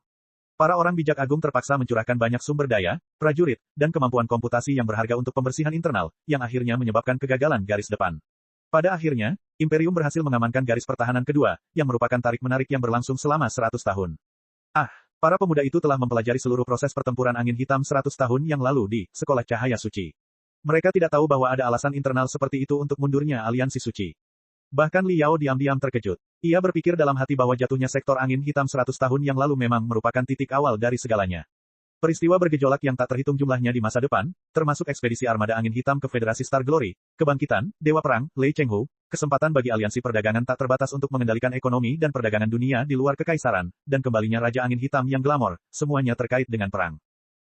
Para orang bijak agung terpaksa mencurahkan banyak sumber daya, prajurit, dan kemampuan komputasi yang berharga untuk pembersihan internal, yang akhirnya menyebabkan kegagalan garis depan. Pada akhirnya, Imperium berhasil mengamankan garis pertahanan kedua, yang merupakan tarik-menarik yang berlangsung selama 100 tahun. Para pemuda itu telah mempelajari seluruh proses pertempuran angin hitam 100 tahun yang lalu di Sekolah Cahaya Suci. Mereka tidak tahu bahwa ada alasan internal seperti itu untuk mundurnya aliansi suci. Bahkan Liao diam-diam terkejut. Ia berpikir dalam hati bahwa jatuhnya sektor angin hitam 100 tahun yang lalu memang merupakan titik awal dari segalanya. Peristiwa bergejolak yang tak terhitung jumlahnya di masa depan, termasuk ekspedisi armada angin hitam ke Federasi Star Glory, kebangkitan, Dewa Perang, Lei Chenghu, kesempatan bagi aliansi perdagangan tak terbatas untuk mengendalikan ekonomi dan perdagangan dunia di luar kekaisaran, dan kembalinya Raja Angin Hitam yang glamor, semuanya terkait dengan perang.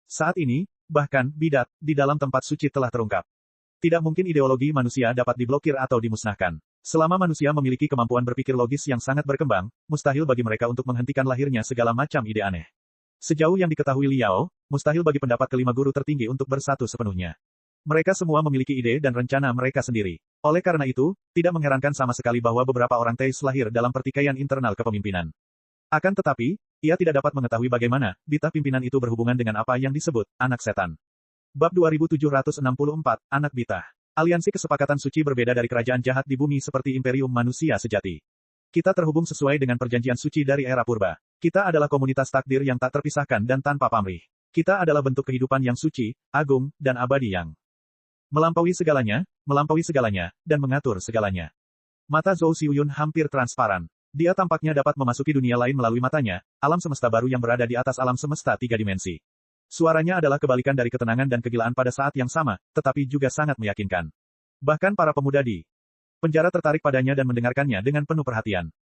Saat ini, bahkan, bidat, di dalam tempat suci telah terungkap. Tidak mungkin ideologi manusia dapat diblokir atau dimusnahkan. Selama manusia memiliki kemampuan berpikir logis yang sangat berkembang, mustahil bagi mereka untuk menghentikan lahirnya segala macam ide aneh. Sejauh yang diketahui Liao, mustahil bagi pendapat kelima guru tertinggi untuk bersatu sepenuhnya. Mereka semua memiliki ide dan rencana mereka sendiri. Oleh karena itu, tidak mengherankan sama sekali bahwa beberapa orang Teis lahir dalam pertikaian internal kepemimpinan. Akan tetapi, ia tidak dapat mengetahui bagaimana bitah pimpinan itu berhubungan dengan apa yang disebut anak setan. Bab 2764, Anak Bitah. Aliansi kesepakatan suci berbeda dari kerajaan jahat di bumi seperti imperium manusia sejati. Kita terhubung sesuai dengan perjanjian suci dari era purba. Kita adalah komunitas takdir yang tak terpisahkan dan tanpa pamrih. Kita adalah bentuk kehidupan yang suci, agung, dan abadi yang melampaui segalanya, dan mengatur segalanya. Mata Zhou Xiuyun hampir transparan. Dia tampaknya dapat memasuki dunia lain melalui matanya, alam semesta baru yang berada di atas alam semesta tiga dimensi. Suaranya adalah kebalikan dari ketenangan dan kegilaan pada saat yang sama, tetapi juga sangat meyakinkan. Bahkan para pemuda di penjara tertarik padanya dan mendengarkannya dengan penuh perhatian.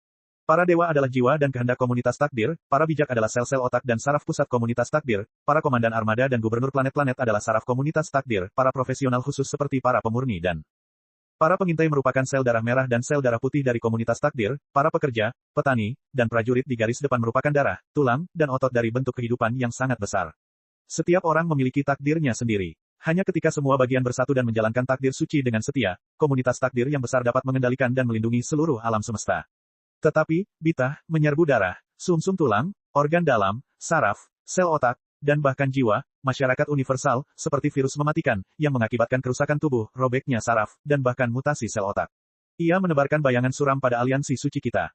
Para dewa adalah jiwa dan kehendak komunitas takdir, para bijak adalah sel-sel otak dan saraf pusat komunitas takdir, para komandan armada dan gubernur planet-planet adalah saraf komunitas takdir, para profesional khusus seperti para pemurni dan para pengintai merupakan sel darah merah dan sel darah putih dari komunitas takdir, para pekerja, petani, dan prajurit di garis depan merupakan darah, tulang, dan otot dari bentuk kehidupan yang sangat besar. Setiap orang memiliki takdirnya sendiri. Hanya ketika semua bagian bersatu dan menjalankan takdir suci dengan setia, komunitas takdir yang besar dapat mengendalikan dan melindungi seluruh alam semesta. Tetapi, bitah, menyerbu darah, sumsum tulang, organ dalam, saraf, sel otak, dan bahkan jiwa, masyarakat universal, seperti virus mematikan, yang mengakibatkan kerusakan tubuh, robeknya saraf, dan bahkan mutasi sel otak. Ia menebarkan bayangan suram pada aliansi suci kita.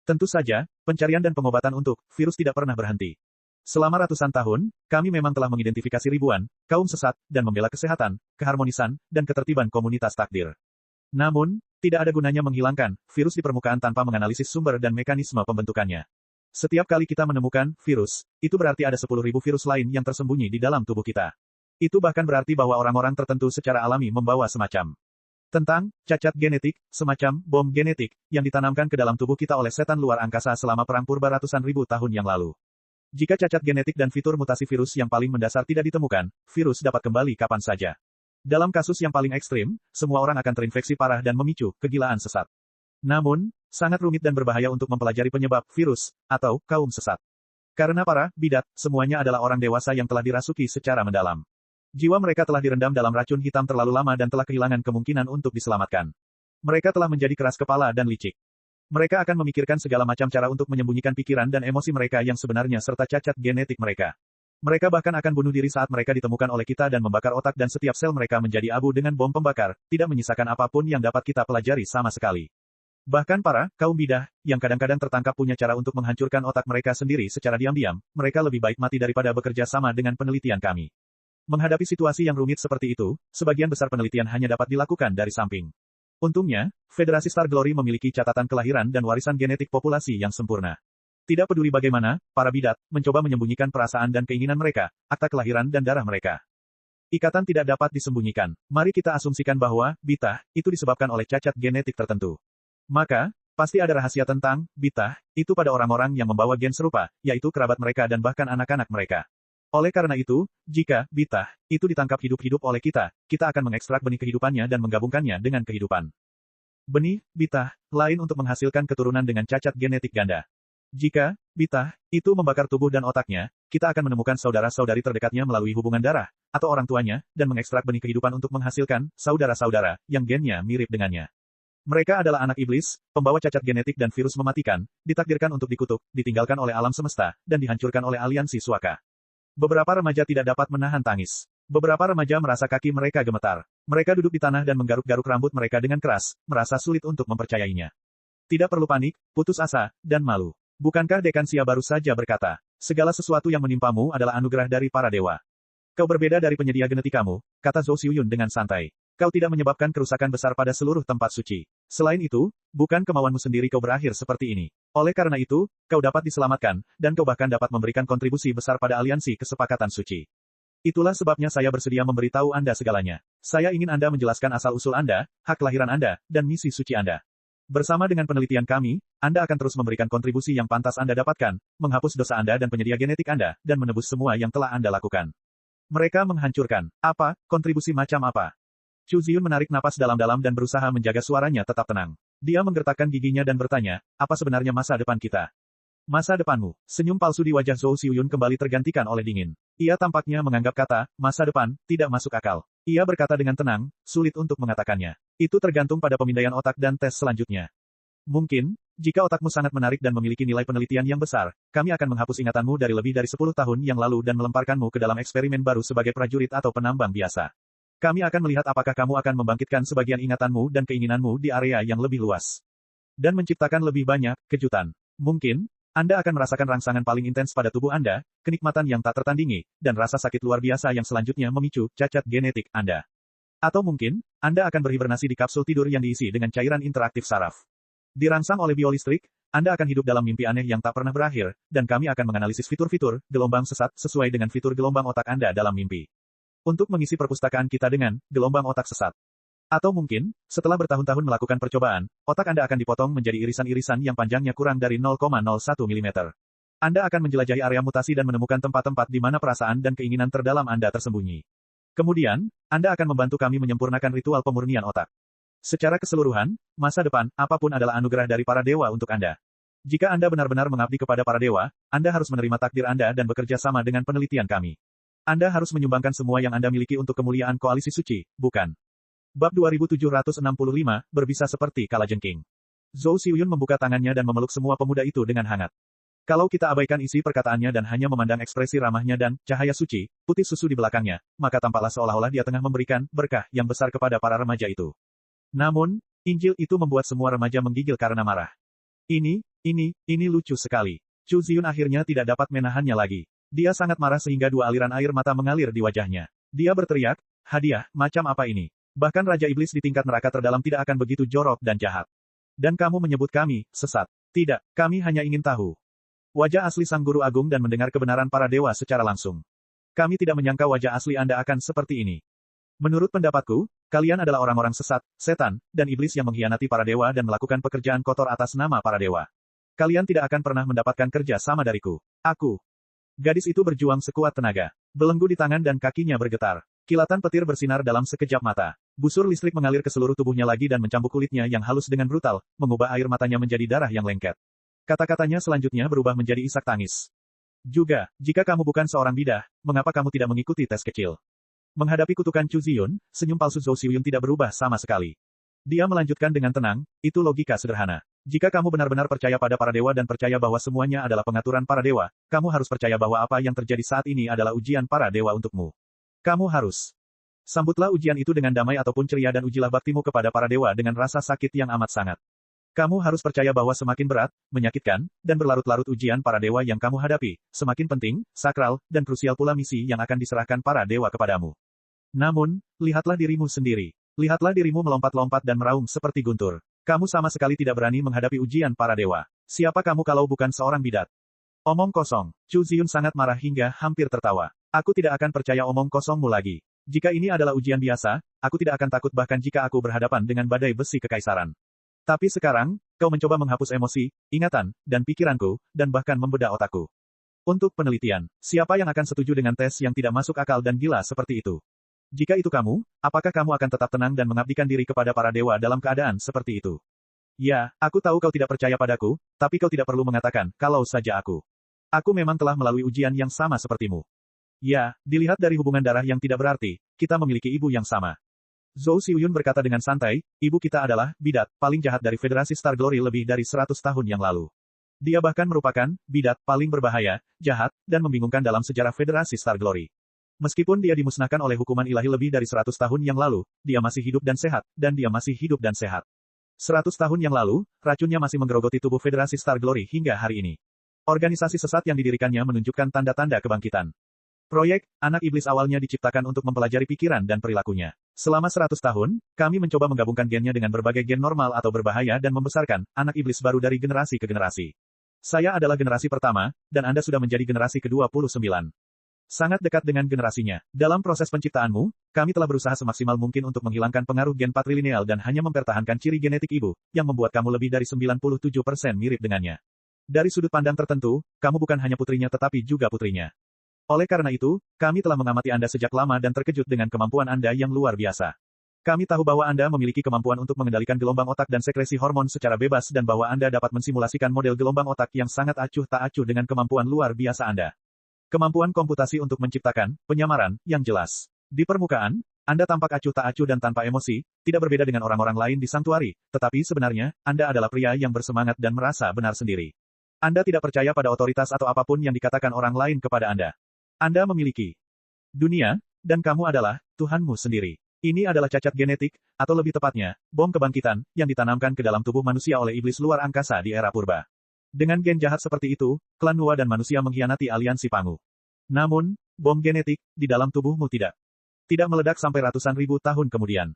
Tentu saja, pencarian dan pengobatan untuk virus tidak pernah berhenti. Selama ratusan tahun, kami memang telah mengidentifikasi ribuan kaum sesat dan membela kesehatan, keharmonisan, dan ketertiban komunitas takdir. Namun, tidak ada gunanya menghilangkan virus di permukaan tanpa menganalisis sumber dan mekanisme pembentukannya. Setiap kali kita menemukan virus, itu berarti ada 10.000 virus lain yang tersembunyi di dalam tubuh kita. Itu bahkan berarti bahwa orang-orang tertentu secara alami membawa semacam tentang cacat genetik, semacam bom genetik, yang ditanamkan ke dalam tubuh kita oleh setan luar angkasa selama perang purba ratusan ribu tahun yang lalu. Jika cacat genetik dan fitur mutasi virus yang paling mendasar tidak ditemukan, virus dapat kembali kapan saja. Dalam kasus yang paling ekstrim, semua orang akan terinfeksi parah dan memicu kegilaan sesat. Namun, sangat rumit dan berbahaya untuk mempelajari penyebab virus atau kaum sesat. Karena para bidat, semuanya adalah orang dewasa yang telah dirasuki secara mendalam. Jiwa mereka telah direndam dalam racun hitam terlalu lama dan telah kehilangan kemungkinan untuk diselamatkan. Mereka telah menjadi keras kepala dan licik. Mereka akan memikirkan segala macam cara untuk menyembunyikan pikiran dan emosi mereka yang sebenarnya serta cacat genetik mereka. Mereka bahkan akan bunuh diri saat mereka ditemukan oleh kita dan membakar otak dan setiap sel mereka menjadi abu dengan bom pembakar, tidak menyisakan apapun yang dapat kita pelajari sama sekali. Bahkan para kaum bidah, yang kadang-kadang tertangkap punya cara untuk menghancurkan otak mereka sendiri secara diam-diam, mereka lebih baik mati daripada bekerja sama dengan penelitian kami. Menghadapi situasi yang rumit seperti itu, sebagian besar penelitian hanya dapat dilakukan dari samping. Untungnya, Federasi Star Glory memiliki catatan kelahiran dan warisan genetik populasi yang sempurna. Tidak peduli bagaimana, para bidat mencoba menyembunyikan perasaan dan keinginan mereka, akta kelahiran dan darah mereka. Ikatan tidak dapat disembunyikan. Mari kita asumsikan bahwa bitah itu disebabkan oleh cacat genetik tertentu. Maka, pasti ada rahasia tentang bitah itu pada orang-orang yang membawa gen serupa, yaitu kerabat mereka dan bahkan anak-anak mereka. Oleh karena itu, jika bitah itu ditangkap hidup-hidup oleh kita, kita akan mengekstrak benih kehidupannya dan menggabungkannya dengan kehidupan benih bitah lain untuk menghasilkan keturunan dengan cacat genetik ganda. Jika bitah itu membakar tubuh dan otaknya, kita akan menemukan saudara-saudari terdekatnya melalui hubungan darah atau orang tuanya dan mengekstrak benih kehidupan untuk menghasilkan saudara-saudara yang gennya mirip dengannya. Mereka adalah anak iblis, pembawa cacat genetik dan virus mematikan, ditakdirkan untuk dikutuk, ditinggalkan oleh alam semesta, dan dihancurkan oleh aliansi suaka. Beberapa remaja tidak dapat menahan tangis. Beberapa remaja merasa kaki mereka gemetar. Mereka duduk di tanah dan menggaruk-garuk rambut mereka dengan keras, merasa sulit untuk mempercayainya. Tidak perlu panik, putus asa, dan malu. Bukankah Dekan Xia baru saja berkata, segala sesuatu yang menimpamu adalah anugerah dari para dewa. Kau berbeda dari penyedia genetikamu, kata Zhou Xiuyun dengan santai. Kau tidak menyebabkan kerusakan besar pada seluruh tempat suci. Selain itu, bukan kemauanmu sendiri kau berakhir seperti ini. Oleh karena itu, kau dapat diselamatkan, dan kau bahkan dapat memberikan kontribusi besar pada aliansi kesepakatan suci. Itulah sebabnya saya bersedia memberitahu Anda segalanya. Saya ingin Anda menjelaskan asal-usul Anda, hak kelahiran Anda, dan misi suci Anda. Bersama dengan penelitian kami, Anda akan terus memberikan kontribusi yang pantas Anda dapatkan, menghapus dosa Anda dan penyedia genetik Anda, dan menebus semua yang telah Anda lakukan. Mereka menghancurkan. Apa? Kontribusi macam apa? Chu Ziyun menarik napas dalam-dalam dan berusaha menjaga suaranya tetap tenang. Dia menggertakkan giginya dan bertanya, apa sebenarnya masa depan kita? Masa depanmu. Senyum palsu di wajah Zhou Xiuyun kembali tergantikan oleh dingin. Ia tampaknya menganggap kata, masa depan, tidak masuk akal. Ia berkata dengan tenang, sulit untuk mengatakannya. Itu tergantung pada pemindaian otak dan tes selanjutnya. Mungkin, jika otakmu sangat menarik dan memiliki nilai penelitian yang besar, kami akan menghapus ingatanmu dari lebih dari 10 tahun yang lalu dan melemparkanmu ke dalam eksperimen baru sebagai prajurit atau penambang biasa. Kami akan melihat apakah kamu akan membangkitkan sebagian ingatanmu dan keinginanmu di area yang lebih luas. Dan menciptakan lebih banyak kejutan. Mungkin, Anda akan merasakan rangsangan paling intens pada tubuh Anda, kenikmatan yang tak tertandingi, dan rasa sakit luar biasa yang selanjutnya memicu cacat genetik Anda. Atau mungkin, Anda akan berhibernasi di kapsul tidur yang diisi dengan cairan interaktif saraf. Dirangsang oleh biolistrik, Anda akan hidup dalam mimpi aneh yang tak pernah berakhir, dan kami akan menganalisis fitur-fitur gelombang sesat sesuai dengan fitur gelombang otak Anda dalam mimpi. Untuk mengisi perpustakaan kita dengan gelombang otak sesat. Atau mungkin, setelah bertahun-tahun melakukan percobaan, otak Anda akan dipotong menjadi irisan-irisan yang panjangnya kurang dari 0,01 mm. Anda akan menjelajahi area mutasi dan menemukan tempat-tempat di mana perasaan dan keinginan terdalam Anda tersembunyi. Kemudian, Anda akan membantu kami menyempurnakan ritual pemurnian otak. Secara keseluruhan, masa depan, apapun adalah anugerah dari para dewa untuk Anda. Jika Anda benar-benar mengabdi kepada para dewa, Anda harus menerima takdir Anda dan bekerja sama dengan penelitian kami. Anda harus menyumbangkan semua yang Anda miliki untuk kemuliaan koalisi suci, bukan? Bab 2765, berbisa seperti kalajengking. Zhou Xiuyun membuka tangannya dan memeluk semua pemuda itu dengan hangat. Kalau kita abaikan isi perkataannya dan hanya memandang ekspresi ramahnya dan cahaya suci, putih susu di belakangnya, maka tampaklah seolah-olah dia tengah memberikan berkah yang besar kepada para remaja itu. Namun, Injil itu membuat semua remaja menggigil karena marah. Ini lucu sekali. Chu Ziyun akhirnya tidak dapat menahannya lagi. Dia sangat marah sehingga dua aliran air mata mengalir di wajahnya. Dia berteriak, hadiah, macam apa ini? Bahkan Raja Iblis di tingkat neraka terdalam tidak akan begitu jorok dan jahat. Dan kamu menyebut kami, sesat. Tidak, kami hanya ingin tahu wajah asli Sang Guru Agung dan mendengar kebenaran para dewa secara langsung. Kami tidak menyangka wajah asli Anda akan seperti ini. Menurut pendapatku, kalian adalah orang-orang sesat, setan, dan iblis yang mengkhianati para dewa dan melakukan pekerjaan kotor atas nama para dewa. Kalian tidak akan pernah mendapatkan kerja sama dariku. Aku. Gadis itu berjuang sekuat tenaga. Belenggu di tangan dan kakinya bergetar. Kilatan petir bersinar dalam sekejap mata. Busur listrik mengalir ke seluruh tubuhnya lagi dan mencambuk kulitnya yang halus dengan brutal, mengubah air matanya menjadi darah yang lengket. Kata-katanya selanjutnya berubah menjadi isak tangis. Juga, jika kamu bukan seorang bidah, mengapa kamu tidak mengikuti tes kecil? Menghadapi kutukan Chu Ziyun, senyum palsu Zhou Xiuyun tidak berubah sama sekali. Dia melanjutkan dengan tenang, itu logika sederhana. Jika kamu benar-benar percaya pada para dewa dan percaya bahwa semuanya adalah pengaturan para dewa, kamu harus percaya bahwa apa yang terjadi saat ini adalah ujian para dewa untukmu. Kamu harus sambutlah ujian itu dengan damai ataupun ceria dan ujilah baktimu kepada para dewa dengan rasa sakit yang amat sangat. Kamu harus percaya bahwa semakin berat, menyakitkan, dan berlarut-larut ujian para dewa yang kamu hadapi, semakin penting, sakral, dan krusial pula misi yang akan diserahkan para dewa kepadamu. Namun, lihatlah dirimu sendiri. Lihatlah dirimu melompat-lompat dan meraung seperti guntur. Kamu sama sekali tidak berani menghadapi ujian para dewa. Siapa kamu kalau bukan seorang bidat? Omong kosong. Chu Ziyun sangat marah hingga hampir tertawa. Aku tidak akan percaya omong kosongmu lagi. Jika ini adalah ujian biasa, aku tidak akan takut bahkan jika aku berhadapan dengan badai besi kekaisaran. Tapi sekarang, kau mencoba menghapus emosi, ingatan, dan pikiranku, dan bahkan membedah otakku. Untuk penelitian, siapa yang akan setuju dengan tes yang tidak masuk akal dan gila seperti itu? Jika itu kamu, apakah kamu akan tetap tenang dan mengabdikan diri kepada para dewa dalam keadaan seperti itu? Ya, aku tahu kau tidak percaya padaku, tapi kau tidak perlu mengatakan, kalau saja aku. Aku memang telah melalui ujian yang sama sepertimu. Ya, dilihat dari hubungan darah yang tidak berarti, kita memiliki ibu yang sama. Zhou Xiuyun berkata dengan santai, ibu kita adalah bidat paling jahat dari Federasi Star Glory lebih dari 100 tahun yang lalu. Dia bahkan merupakan bidat paling berbahaya, jahat, dan membingungkan dalam sejarah Federasi Star Glory. Meskipun dia dimusnahkan oleh hukuman ilahi lebih dari 100 tahun yang lalu, dia masih hidup dan sehat, dan dia masih hidup dan sehat. 100 tahun yang lalu, racunnya masih menggerogoti tubuh Federasi Star Glory hingga hari ini. Organisasi sesat yang didirikannya menunjukkan tanda-tanda kebangkitan. Proyek Anak Iblis awalnya diciptakan untuk mempelajari pikiran dan perilakunya. Selama 100 tahun, kami mencoba menggabungkan gennya dengan berbagai gen normal atau berbahaya dan membesarkan anak iblis baru dari generasi ke generasi. Saya adalah generasi pertama, dan Anda sudah menjadi generasi ke-29. Sangat dekat dengan generasinya. Dalam proses penciptaanmu, kami telah berusaha semaksimal mungkin untuk menghilangkan pengaruh gen patrilineal dan hanya mempertahankan ciri genetik ibu, yang membuat kamu lebih dari 97% mirip dengannya. Dari sudut pandang tertentu, kamu bukan hanya putrinya tetapi juga putrinya. Oleh karena itu, kami telah mengamati Anda sejak lama dan terkejut dengan kemampuan Anda yang luar biasa. Kami tahu bahwa Anda memiliki kemampuan untuk mengendalikan gelombang otak dan sekresi hormon secara bebas dan bahwa Anda dapat mensimulasikan model gelombang otak yang sangat acuh tak acuh dengan kemampuan luar biasa Anda. Kemampuan komputasi untuk menciptakan penyamaran yang jelas. Di permukaan, Anda tampak acuh tak acuh dan tanpa emosi, tidak berbeda dengan orang-orang lain di Sanctuary, tetapi sebenarnya, Anda adalah pria yang bersemangat dan merasa benar sendiri. Anda tidak percaya pada otoritas atau apapun yang dikatakan orang lain kepada Anda. Anda memiliki dunia, dan kamu adalah Tuhanmu sendiri. Ini adalah cacat genetik, atau lebih tepatnya, bom kebangkitan, yang ditanamkan ke dalam tubuh manusia oleh iblis luar angkasa di era purba. Dengan gen jahat seperti itu, klan Nuwa dan manusia mengkhianati aliansi Pangu. Namun, bom genetik, di dalam tubuhmu tidak meledak sampai ratusan ribu tahun kemudian.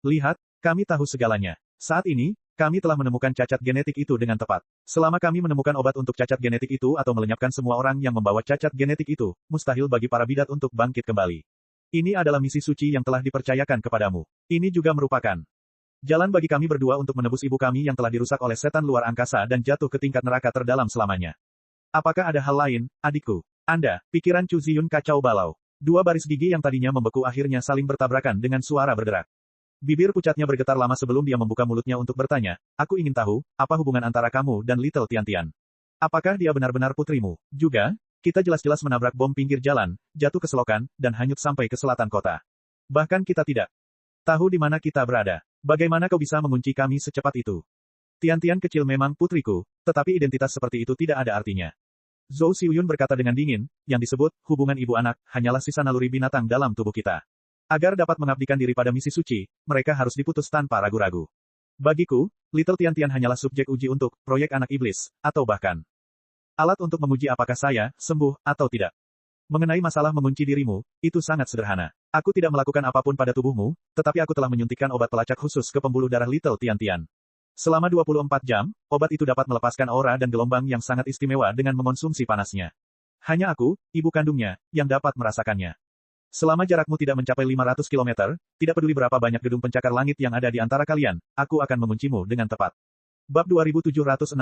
Lihat, kami tahu segalanya. Saat ini, kami telah menemukan cacat genetik itu dengan tepat. Selama kami menemukan obat untuk cacat genetik itu atau melenyapkan semua orang yang membawa cacat genetik itu, mustahil bagi para bidat untuk bangkit kembali. Ini adalah misi suci yang telah dipercayakan kepadamu. Ini juga merupakan jalan bagi kami berdua untuk menebus ibu kami yang telah dirusak oleh setan luar angkasa dan jatuh ke tingkat neraka terdalam selamanya. Apakah ada hal lain, adikku? Anda, pikiran Chu Ziyun kacau balau. Dua baris gigi yang tadinya membeku akhirnya saling bertabrakan dengan suara berderak. Bibir pucatnya bergetar lama sebelum dia membuka mulutnya untuk bertanya, aku ingin tahu, apa hubungan antara kamu dan Little Tiantian? Apakah dia benar-benar putrimu? Juga, kita jelas-jelas menabrak bom pinggir jalan, jatuh ke selokan, dan hanyut sampai ke selatan kota. Bahkan kita tidak tahu di mana kita berada. Bagaimana kau bisa mengunci kami secepat itu? Tiantian kecil memang putriku, tetapi identitas seperti itu tidak ada artinya. Zhou Xiuyun berkata dengan dingin, yang disebut, hubungan ibu anak, hanyalah sisa naluri binatang dalam tubuh kita. Agar dapat mengabdikan diri pada misi suci, mereka harus diputus tanpa ragu-ragu. Bagiku, Little Tiantian hanyalah subjek uji untuk proyek anak iblis, atau bahkan alat untuk menguji apakah saya sembuh atau tidak. Mengenai masalah mengunci dirimu, itu sangat sederhana. Aku tidak melakukan apapun pada tubuhmu, tetapi aku telah menyuntikkan obat pelacak khusus ke pembuluh darah Little Tiantian. Selama 24 jam, obat itu dapat melepaskan aura dan gelombang yang sangat istimewa dengan mengonsumsi panasnya. Hanya aku, ibu kandungnya, yang dapat merasakannya. Selama jarakmu tidak mencapai 500 km, tidak peduli berapa banyak gedung pencakar langit yang ada di antara kalian, aku akan menguncimu dengan tepat. Bab 2766,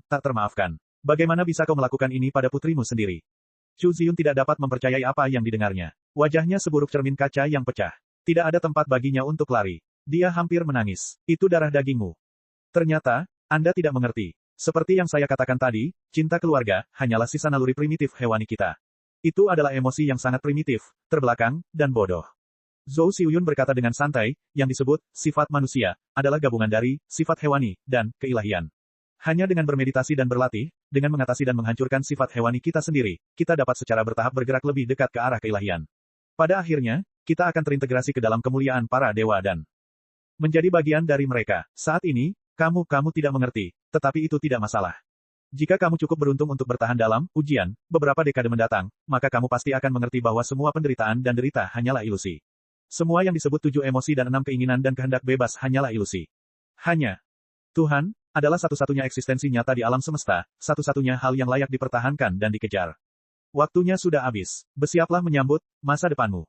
tak termaafkan. Bagaimana bisa kau melakukan ini pada putrimu sendiri? Chu Ziyun tidak dapat mempercayai apa yang didengarnya. Wajahnya seburuk cermin kaca yang pecah. Tidak ada tempat baginya untuk lari. Dia hampir menangis. Itu darah dagingmu. Ternyata, Anda tidak mengerti. Seperti yang saya katakan tadi, cinta keluarga, hanyalah sisa naluri primitif hewani kita. Itu adalah emosi yang sangat primitif, terbelakang, dan bodoh. Zhou Xiuyun berkata dengan santai, yang disebut, sifat manusia, adalah gabungan dari, sifat hewani, dan, keilahian. Hanya dengan bermeditasi dan berlatih, dengan mengatasi dan menghancurkan sifat hewani kita sendiri, kita dapat secara bertahap bergerak lebih dekat ke arah keilahian. Pada akhirnya, kita akan terintegrasi ke dalam kemuliaan para dewa dan menjadi bagian dari mereka. Saat ini, kamu tidak mengerti, tetapi itu tidak masalah. Jika kamu cukup beruntung untuk bertahan dalam ujian beberapa dekade mendatang, maka kamu pasti akan mengerti bahwa semua penderitaan dan derita hanyalah ilusi. Semua yang disebut 7 emosi dan 6 keinginan dan kehendak bebas hanyalah ilusi. Hanya Tuhan adalah satu-satunya eksistensi nyata di alam semesta, satu-satunya hal yang layak dipertahankan dan dikejar. Waktunya sudah habis. Bersiaplah menyambut masa depanmu.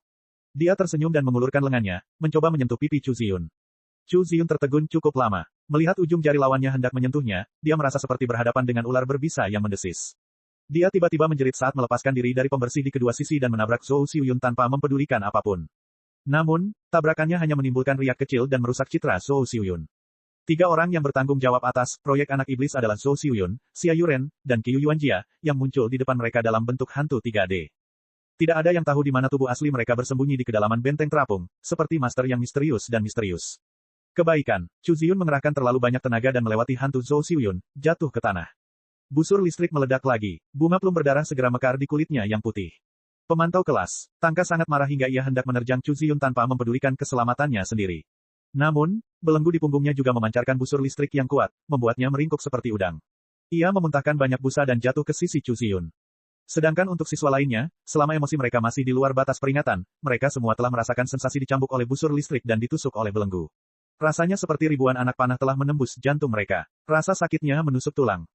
Dia tersenyum dan mengulurkan lengannya, mencoba menyentuh pipi Chu Ziyun. Chu Ziyun tertegun cukup lama. Melihat ujung jari lawannya hendak menyentuhnya, dia merasa seperti berhadapan dengan ular berbisa yang mendesis. Dia tiba-tiba menjerit saat melepaskan diri dari pembersih di kedua sisi dan menabrak Zhou Xiuyun tanpa mempedulikan apapun. Namun, tabrakannya hanya menimbulkan riak kecil dan merusak citra Zhou Xiuyun. 3 orang yang bertanggung jawab atas proyek anak iblis adalah Zhou Xiuyun, Xia Yuren, dan Qiu Yuanjia, yang muncul di depan mereka dalam bentuk hantu 3D. Tidak ada yang tahu di mana tubuh asli mereka bersembunyi di kedalaman benteng terapung, seperti master yang misterius dan misterius. Kebaikan, Chu Ziyun mengerahkan terlalu banyak tenaga dan melewati hantu Zhou Xiuyun, jatuh ke tanah. Busur listrik meledak lagi. Bunga plum berdarah segera mekar di kulitnya yang putih. Pemantau kelas, Tangka sangat marah hingga ia hendak menerjang Chu Ziyun tanpa mempedulikan keselamatannya sendiri. Namun, belenggu di punggungnya juga memancarkan busur listrik yang kuat, membuatnya meringkuk seperti udang. Ia memuntahkan banyak busa dan jatuh ke sisi Chu Ziyun. Sedangkan untuk siswa lainnya, selama emosi mereka masih di luar batas peringatan, mereka semua telah merasakan sensasi dicambuk oleh busur listrik dan ditusuk oleh belenggu. Rasanya seperti ribuan anak panah telah menembus jantung mereka. Rasa sakitnya menusuk tulang.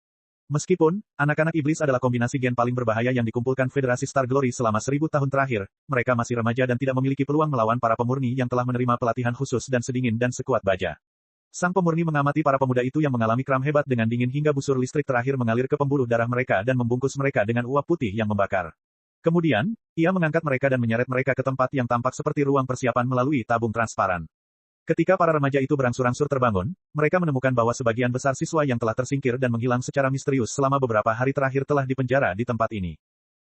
Meskipun, anak-anak iblis adalah kombinasi gen paling berbahaya yang dikumpulkan Federasi Star Glory selama 1000 tahun terakhir, mereka masih remaja dan tidak memiliki peluang melawan para pemurni yang telah menerima pelatihan khusus dan sedingin dan sekuat baja. Sang pemurni mengamati para pemuda itu yang mengalami kram hebat dengan dingin hingga busur listrik terakhir mengalir ke pembuluh darah mereka dan membungkus mereka dengan uap putih yang membakar. Kemudian, ia mengangkat mereka dan menyeret mereka ke tempat yang tampak seperti ruang persiapan melalui tabung transparan. Ketika para remaja itu berangsur-angsur terbangun, mereka menemukan bahwa sebagian besar siswa yang telah tersingkir dan menghilang secara misterius selama beberapa hari terakhir telah dipenjara di tempat ini.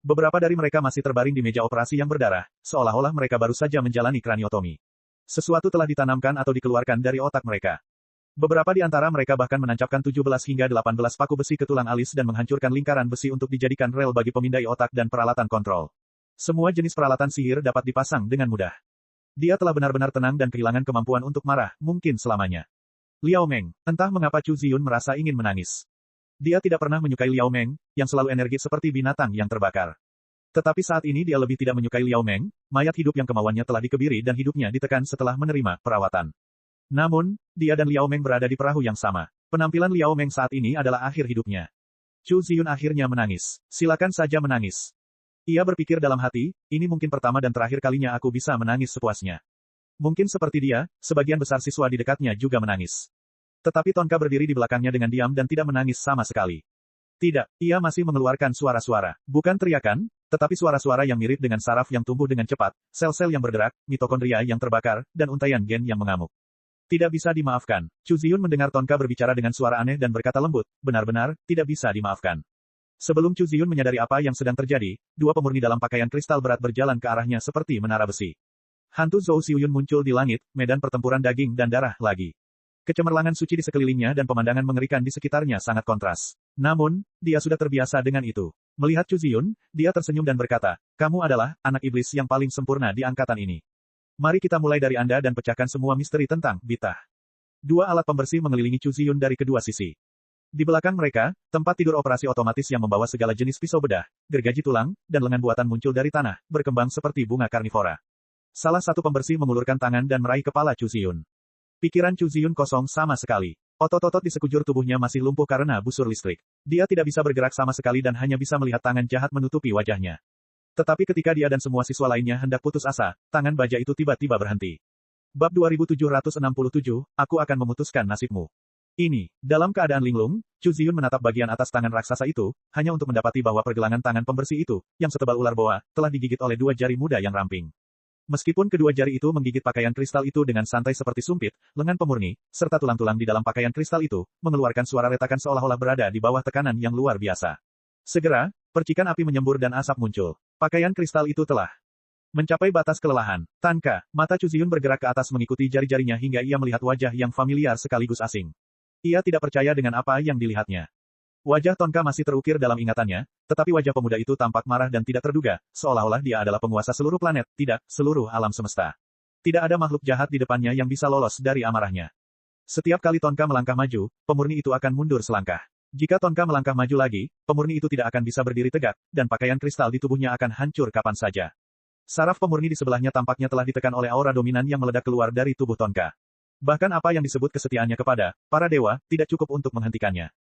Beberapa dari mereka masih terbaring di meja operasi yang berdarah, seolah-olah mereka baru saja menjalani kraniotomi. Sesuatu telah ditanamkan atau dikeluarkan dari otak mereka. Beberapa di antara mereka bahkan menancapkan 17 hingga 18 paku besi ke tulang alis dan menghancurkan lingkaran besi untuk dijadikan rel bagi pemindai otak dan peralatan kontrol. Semua jenis peralatan sihir dapat dipasang dengan mudah. Dia telah benar-benar tenang dan kehilangan kemampuan untuk marah, mungkin selamanya. Liao Meng, entah mengapa Chu Ziyun merasa ingin menangis. Dia tidak pernah menyukai Liao Meng, yang selalu energi seperti binatang yang terbakar. Tetapi saat ini dia lebih tidak menyukai Liao Meng, mayat hidup yang kemauannya telah dikebiri dan hidupnya ditekan setelah menerima perawatan. Namun, dia dan Liao Meng berada di perahu yang sama. Penampilan Liao Meng saat ini adalah akhir hidupnya. Chu Ziyun akhirnya menangis. Silakan saja menangis. Ia berpikir dalam hati, ini mungkin pertama dan terakhir kalinya aku bisa menangis sepuasnya. Mungkin seperti dia, sebagian besar siswa di dekatnya juga menangis. Tetapi Tonka berdiri di belakangnya dengan diam dan tidak menangis sama sekali. Tidak, ia masih mengeluarkan suara-suara. Bukan teriakan, tetapi suara-suara yang mirip dengan saraf yang tumbuh dengan cepat, sel-sel yang bergerak, mitokondria yang terbakar, dan untaian gen yang mengamuk. Tidak bisa dimaafkan. Chu Ziyun mendengar Tonka berbicara dengan suara aneh dan berkata lembut, benar-benar, tidak bisa dimaafkan. Sebelum Chu Ziyun menyadari apa yang sedang terjadi, dua pemurni dalam pakaian kristal berat berjalan ke arahnya seperti menara besi. Hantu Zhou Xiuyun muncul di langit, medan pertempuran daging dan darah lagi. Kecemerlangan suci di sekelilingnya dan pemandangan mengerikan di sekitarnya sangat kontras. Namun, dia sudah terbiasa dengan itu. Melihat Chu Ziyun, dia tersenyum dan berkata, kamu adalah anak iblis yang paling sempurna di angkatan ini. Mari kita mulai dari Anda dan pecahkan semua misteri tentang Bitah. Dua alat pembersih mengelilingi Chu Ziyun dari kedua sisi. Di belakang mereka, tempat tidur operasi otomatis yang membawa segala jenis pisau bedah, gergaji tulang, dan lengan buatan muncul dari tanah, berkembang seperti bunga karnivora. Salah satu pembersih mengulurkan tangan dan meraih kepala Chu Ziyun. Pikiran Chu Ziyun kosong sama sekali. Otot-otot di sekujur tubuhnya masih lumpuh karena busur listrik. Dia tidak bisa bergerak sama sekali dan hanya bisa melihat tangan jahat menutupi wajahnya. Tetapi ketika dia dan semua siswa lainnya hendak putus asa, tangan baja itu tiba-tiba berhenti. Bab 2767, aku akan memutuskan nasibmu. Ini, dalam keadaan linglung, Chu Ziyun menatap bagian atas tangan raksasa itu, hanya untuk mendapati bahwa pergelangan tangan pembersih itu, yang setebal ular boa, telah digigit oleh dua jari muda yang ramping. Meskipun kedua jari itu menggigit pakaian kristal itu dengan santai seperti sumpit, lengan pemurni, serta tulang-tulang di dalam pakaian kristal itu, mengeluarkan suara retakan seolah-olah berada di bawah tekanan yang luar biasa. Segera, percikan api menyembur dan asap muncul. Pakaian kristal itu telah mencapai batas kelelahan. Tanka, mata Chu Ziyun bergerak ke atas mengikuti jari-jarinya hingga ia melihat wajah yang familiar sekaligus asing. Ia tidak percaya dengan apa yang dilihatnya. Wajah Tonka masih terukir dalam ingatannya, tetapi wajah pemuda itu tampak marah dan tidak terduga, seolah-olah dia adalah penguasa seluruh planet, tidak, seluruh alam semesta. Tidak ada makhluk jahat di depannya yang bisa lolos dari amarahnya. Setiap kali Tonka melangkah maju, pemurni itu akan mundur selangkah. Jika Tonka melangkah maju lagi, pemurni itu tidak akan bisa berdiri tegak, dan pakaian kristal di tubuhnya akan hancur kapan saja. Saraf pemurni di sebelahnya tampaknya telah ditekan oleh aura dominan yang meledak keluar dari tubuh Tonka. Bahkan apa yang disebut kesetiaannya kepada para dewa, tidak cukup untuk menghentikannya.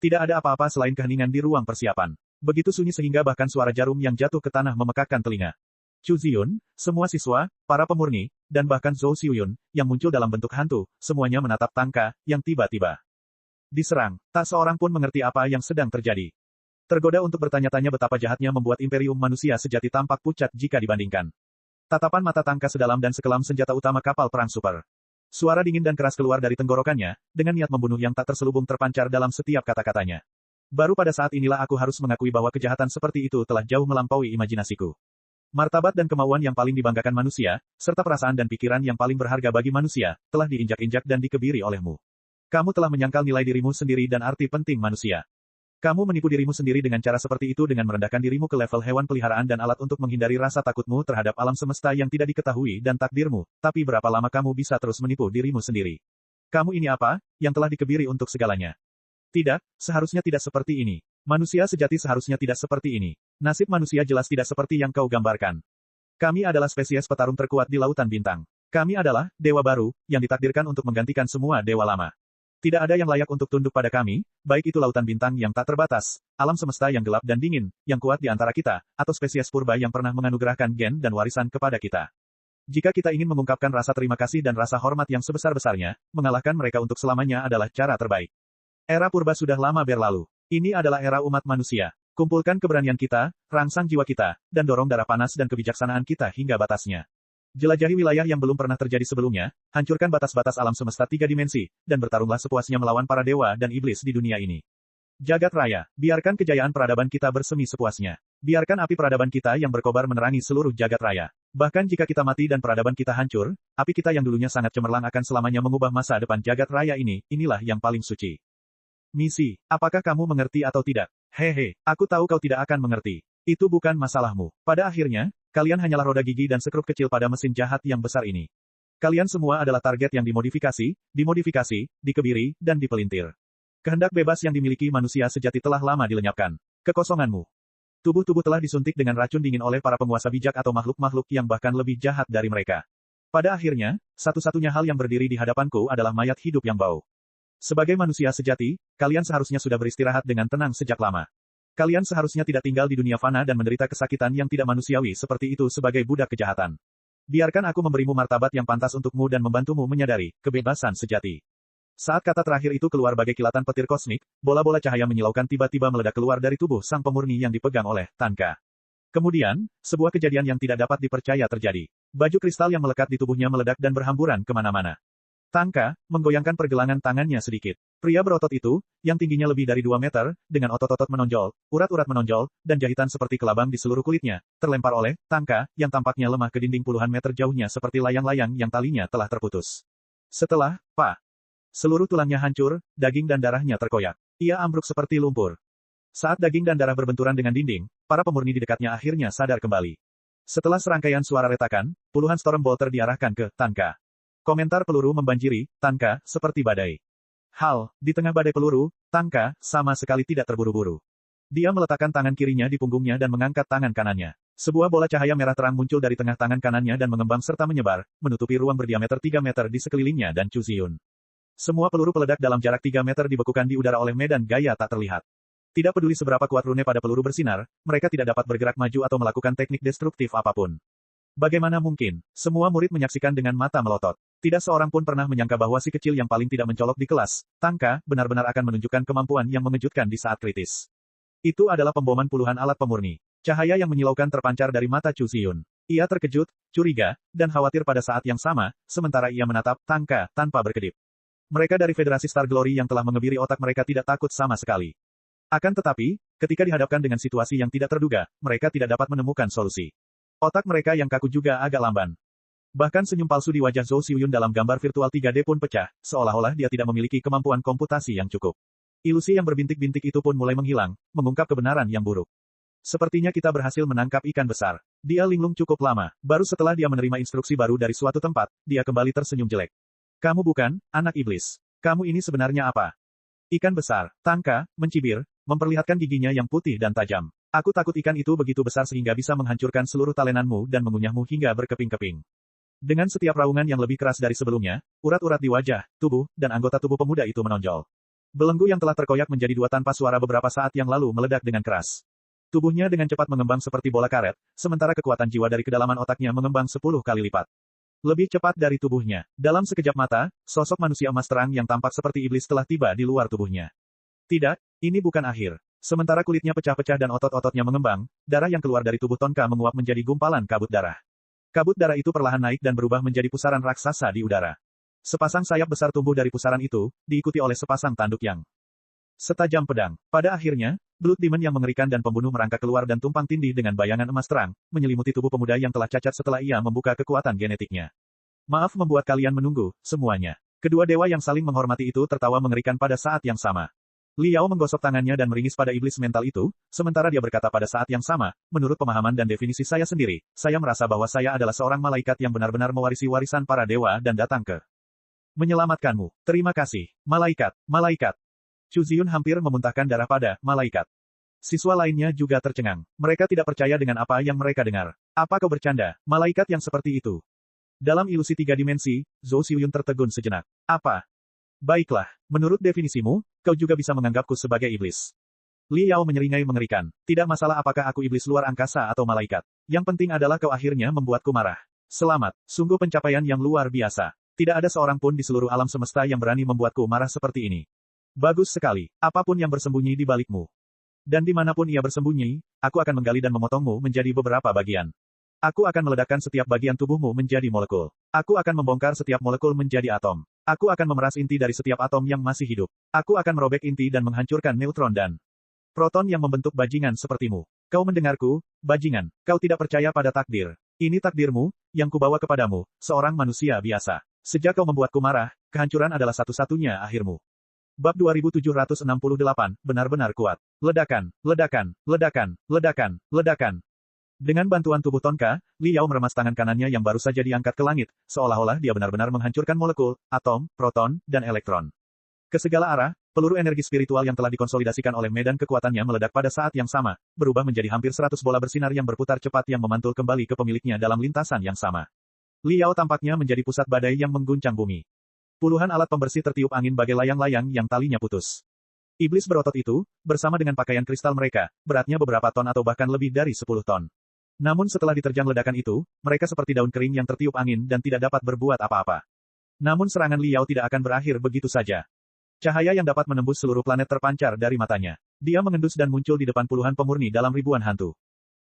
Tidak ada apa-apa selain keheningan di ruang persiapan. Begitu sunyi sehingga bahkan suara jarum yang jatuh ke tanah memekakkan telinga. Chu Ziyun, semua siswa, para pemurni, dan bahkan Zhou Xiuyun, yang muncul dalam bentuk hantu, semuanya menatap Tanka, yang tiba-tiba diserang. Tak seorang pun mengerti apa yang sedang terjadi. Tergoda untuk bertanya-tanya betapa jahatnya membuat imperium manusia sejati tampak pucat jika dibandingkan. Tatapan mata Tanka sedalam dan sekelam senjata utama kapal perang super. Suara dingin dan keras keluar dari tenggorokannya, dengan niat membunuh yang tak terselubung terpancar dalam setiap kata-katanya. Baru pada saat inilah aku harus mengakui bahwa kejahatan seperti itu telah jauh melampaui imajinasiku. Martabat dan kemauan yang paling dibanggakan manusia, serta perasaan dan pikiran yang paling berharga bagi manusia, telah diinjak-injak dan dikebiri olehmu. Kamu telah menyangkal nilai dirimu sendiri dan arti penting manusia. Kamu menipu dirimu sendiri dengan cara seperti itu dengan merendahkan dirimu ke level hewan peliharaan dan alat untuk menghindari rasa takutmu terhadap alam semesta yang tidak diketahui dan takdirmu, tapi berapa lama kamu bisa terus menipu dirimu sendiri? Kamu ini apa, yang telah dikebiri untuk segalanya? Tidak, seharusnya tidak seperti ini. Manusia sejati seharusnya tidak seperti ini. Nasib manusia jelas tidak seperti yang kau gambarkan. Kami adalah spesies petarung terkuat di lautan bintang. Kami adalah dewa baru, yang ditakdirkan untuk menggantikan semua dewa lama. Tidak ada yang layak untuk tunduk pada kami, baik itu lautan bintang yang tak terbatas, alam semesta yang gelap dan dingin, yang kuat di antara kita, atau spesies purba yang pernah menganugerahkan gen dan warisan kepada kita. Jika kita ingin mengungkapkan rasa terima kasih dan rasa hormat yang sebesar-besarnya, mengalahkan mereka untuk selamanya adalah cara terbaik. Era purba sudah lama berlalu. Ini adalah era umat manusia. Kumpulkan keberanian kita, rangsang jiwa kita, dan dorong darah panas dan kebijaksanaan kita hingga batasnya. Jelajahi wilayah yang belum pernah terjadi sebelumnya, hancurkan batas-batas alam semesta 3 dimensi, dan bertarunglah sepuasnya melawan para dewa dan iblis di dunia ini. Jagat Raya, biarkan kejayaan peradaban kita bersemi sepuasnya. Biarkan api peradaban kita yang berkobar menerangi seluruh jagat raya. Bahkan jika kita mati dan peradaban kita hancur, api kita yang dulunya sangat cemerlang akan selamanya mengubah masa depan jagat raya ini, inilah yang paling suci. Misi, apakah kamu mengerti atau tidak? Hehe, aku tahu kau tidak akan mengerti. Itu bukan masalahmu. Pada akhirnya, kalian hanyalah roda gigi dan sekrup kecil pada mesin jahat yang besar ini. Kalian semua adalah target yang dimodifikasi, dikebiri, dan dipelintir. Kehendak bebas yang dimiliki manusia sejati telah lama dilenyapkan. Kekosonganmu. Tubuh-tubuh telah disuntik dengan racun dingin oleh para penguasa bijak atau makhluk-makhluk yang bahkan lebih jahat dari mereka. Pada akhirnya, satu-satunya hal yang berdiri di hadapanku adalah mayat hidup yang bau. Sebagai manusia sejati, kalian seharusnya sudah beristirahat dengan tenang sejak lama. Kalian seharusnya tidak tinggal di dunia fana dan menderita kesakitan yang tidak manusiawi seperti itu sebagai budak kejahatan. Biarkan aku memberimu martabat yang pantas untukmu dan membantumu menyadari kebebasan sejati. Saat kata terakhir itu keluar bagai kilatan petir kosmik, bola-bola cahaya menyilaukan tiba-tiba meledak keluar dari tubuh sang pemurni yang dipegang oleh Tanka. Kemudian, sebuah kejadian yang tidak dapat dipercaya terjadi. Baju kristal yang melekat di tubuhnya meledak dan berhamburan kemana-mana. Tanka menggoyangkan pergelangan tangannya sedikit. Pria berotot itu, yang tingginya lebih dari 2 meter, dengan otot-otot menonjol, urat-urat menonjol, dan jahitan seperti kelabang di seluruh kulitnya, terlempar oleh Tanka, yang tampaknya lemah ke dinding puluhan meter jauhnya seperti layang-layang yang talinya telah terputus. Setelah, seluruh tulangnya hancur, daging dan darahnya terkoyak. Ia ambruk seperti lumpur. Saat daging dan darah berbenturan dengan dinding, para pemurni di dekatnya akhirnya sadar kembali. Setelah serangkaian suara retakan, puluhan storm bolter diarahkan ke Tanka. Komentar peluru membanjiri Tanka, seperti badai. Di tengah badai peluru, Tanka, sama sekali tidak terburu-buru. Dia meletakkan tangan kirinya di punggungnya dan mengangkat tangan kanannya. Sebuah bola cahaya merah terang muncul dari tengah tangan kanannya dan mengembang serta menyebar, menutupi ruang berdiameter 3 meter di sekelilingnya dan Chu Ziyun. Semua peluru peledak dalam jarak 3 meter dibekukan di udara oleh medan gaya tak terlihat. Tidak peduli seberapa kuat rune pada peluru bersinar, mereka tidak dapat bergerak maju atau melakukan teknik destruktif apapun. Bagaimana mungkin? Semua murid menyaksikan dengan mata melotot. Tidak seorang pun pernah menyangka bahwa si kecil yang paling tidak mencolok di kelas, Tanka, benar-benar akan menunjukkan kemampuan yang mengejutkan di saat kritis. Itu adalah pemboman puluhan alat pemurni. Cahaya yang menyilaukan terpancar dari mata Chu Ziyun. Ia terkejut, curiga, dan khawatir pada saat yang sama, sementara ia menatap Tanka tanpa berkedip. Mereka dari Federasi Star Glory yang telah mengebiri otak mereka tidak takut sama sekali. Akan tetapi, ketika dihadapkan dengan situasi yang tidak terduga, mereka tidak dapat menemukan solusi. Otak mereka yang kaku juga agak lamban. Bahkan senyum palsu di wajah Zhou Xiuyun dalam gambar virtual 3D pun pecah, seolah-olah dia tidak memiliki kemampuan komputasi yang cukup. Ilusi yang berbintik-bintik itu pun mulai menghilang, mengungkap kebenaran yang buruk. Sepertinya kita berhasil menangkap ikan besar. Dia linglung cukup lama, baru setelah dia menerima instruksi baru dari suatu tempat, dia kembali tersenyum jelek. Kamu bukan, anak iblis. Kamu ini sebenarnya apa? Ikan besar, Tanka, mencibir, memperlihatkan giginya yang putih dan tajam. Aku takut ikan itu begitu besar sehingga bisa menghancurkan seluruh talenanmu dan mengunyahmu hingga berkeping-keping. Dengan setiap raungan yang lebih keras dari sebelumnya, urat-urat di wajah, tubuh, dan anggota tubuh pemuda itu menonjol. Belenggu yang telah terkoyak menjadi 2 tanpa suara beberapa saat yang lalu meledak dengan keras. Tubuhnya dengan cepat mengembang seperti bola karet, sementara kekuatan jiwa dari kedalaman otaknya mengembang 10 kali lipat. Lebih cepat dari tubuhnya. Dalam sekejap mata, sosok manusia emas terang yang tampak seperti iblis telah tiba di luar tubuhnya. Tidak, ini bukan akhir. Sementara kulitnya pecah-pecah dan otot-ototnya mengembang, darah yang keluar dari tubuh Tonka menguap menjadi gumpalan kabut darah. Kabut darah itu perlahan naik dan berubah menjadi pusaran raksasa di udara. Sepasang sayap besar tumbuh dari pusaran itu, diikuti oleh sepasang tanduk yang setajam pedang. Pada akhirnya, Blood Demon yang mengerikan dan pembunuh merangkak keluar dan tumpang tindih dengan bayangan emas terang, menyelimuti tubuh pemuda yang telah cacat setelah ia membuka kekuatan genetiknya. Maaf membuat kalian menunggu, semuanya. Kedua dewa yang saling menghormati itu tertawa mengerikan pada saat yang sama. Liao menggosok tangannya dan meringis pada iblis mental itu, sementara dia berkata pada saat yang sama, menurut pemahaman dan definisi saya sendiri, saya merasa bahwa saya adalah seorang malaikat yang benar-benar mewarisi warisan para dewa dan datang ke menyelamatkanmu. Terima kasih, malaikat, malaikat. Chu Ziyun hampir memuntahkan darah pada malaikat. Siswa lainnya juga tercengang. Mereka tidak percaya dengan apa yang mereka dengar. Apa kau bercanda? Malaikat yang seperti itu. Dalam ilusi 3 dimensi, Zhou Xiuyun tertegun sejenak. Apa? Baiklah, menurut definisimu, kau juga bisa menganggapku sebagai iblis. Li Yao menyeringai mengerikan. Tidak masalah apakah aku iblis luar angkasa atau malaikat. Yang penting adalah kau akhirnya membuatku marah. Selamat, sungguh pencapaian yang luar biasa. Tidak ada seorang pun di seluruh alam semesta yang berani membuatku marah seperti ini. Bagus sekali, apapun yang bersembunyi di balikmu. Dan dimanapun ia bersembunyi, aku akan menggali dan memotongmu menjadi beberapa bagian. Aku akan meledakkan setiap bagian tubuhmu menjadi molekul. Aku akan membongkar setiap molekul menjadi atom. Aku akan memeras inti dari setiap atom yang masih hidup. Aku akan merobek inti dan menghancurkan neutron dan proton yang membentuk bajingan sepertimu. Kau mendengarku, bajingan. Kau tidak percaya pada takdir. Ini takdirmu, yang kubawa kepadamu, seorang manusia biasa. Sejak kau membuatku marah, kehancuran adalah satu-satunya akhirmu. Bab 2768, benar-benar kuat. Ledakan, ledakan, ledakan, ledakan, ledakan. Dengan bantuan tubuh Tonka, Li Yao meremas tangan kanannya yang baru saja diangkat ke langit, seolah-olah dia benar-benar menghancurkan molekul, atom, proton, dan elektron. Ke segala arah, peluru energi spiritual yang telah dikonsolidasikan oleh medan kekuatannya meledak pada saat yang sama, berubah menjadi hampir 100 bola bersinar yang berputar cepat yang memantul kembali ke pemiliknya dalam lintasan yang sama. Li Yao tampaknya menjadi pusat badai yang mengguncang bumi. Puluhan alat pembersih tertiup angin bagai layang-layang yang talinya putus. Iblis berotot itu, bersama dengan pakaian kristal mereka, beratnya beberapa ton atau bahkan lebih dari 10 ton. Namun setelah diterjang ledakan itu, mereka seperti daun kering yang tertiup angin dan tidak dapat berbuat apa-apa. Namun serangan Li Yao tidak akan berakhir begitu saja. Cahaya yang dapat menembus seluruh planet terpancar dari matanya. Dia mengendus dan muncul di depan puluhan pemurni dalam ribuan hantu.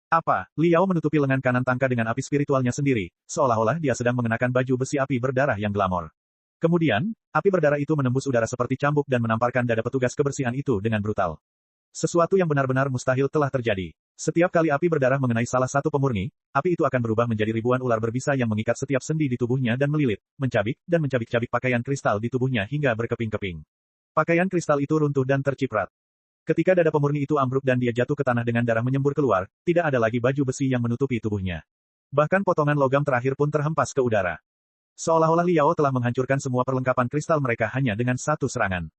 Apa? Li Yao menutupi lengan kanan Tangka dengan api spiritualnya sendiri, seolah-olah dia sedang mengenakan baju besi api berdarah yang glamor. Kemudian, api berdarah itu menembus udara seperti cambuk dan menamparkan dada petugas kebersihan itu dengan brutal. Sesuatu yang benar-benar mustahil telah terjadi. Setiap kali api berdarah mengenai salah satu pemurni, api itu akan berubah menjadi ribuan ular berbisa yang mengikat setiap sendi di tubuhnya dan melilit, mencabik, dan mencabik-cabik pakaian kristal di tubuhnya hingga berkeping-keping. Pakaian kristal itu runtuh dan terciprat. Ketika dada pemurni itu ambruk dan dia jatuh ke tanah dengan darah menyembur keluar, tidak ada lagi baju besi yang menutupi tubuhnya. Bahkan potongan logam terakhir pun terhempas ke udara. Seolah-olah Li Yao telah menghancurkan semua perlengkapan kristal mereka hanya dengan satu serangan.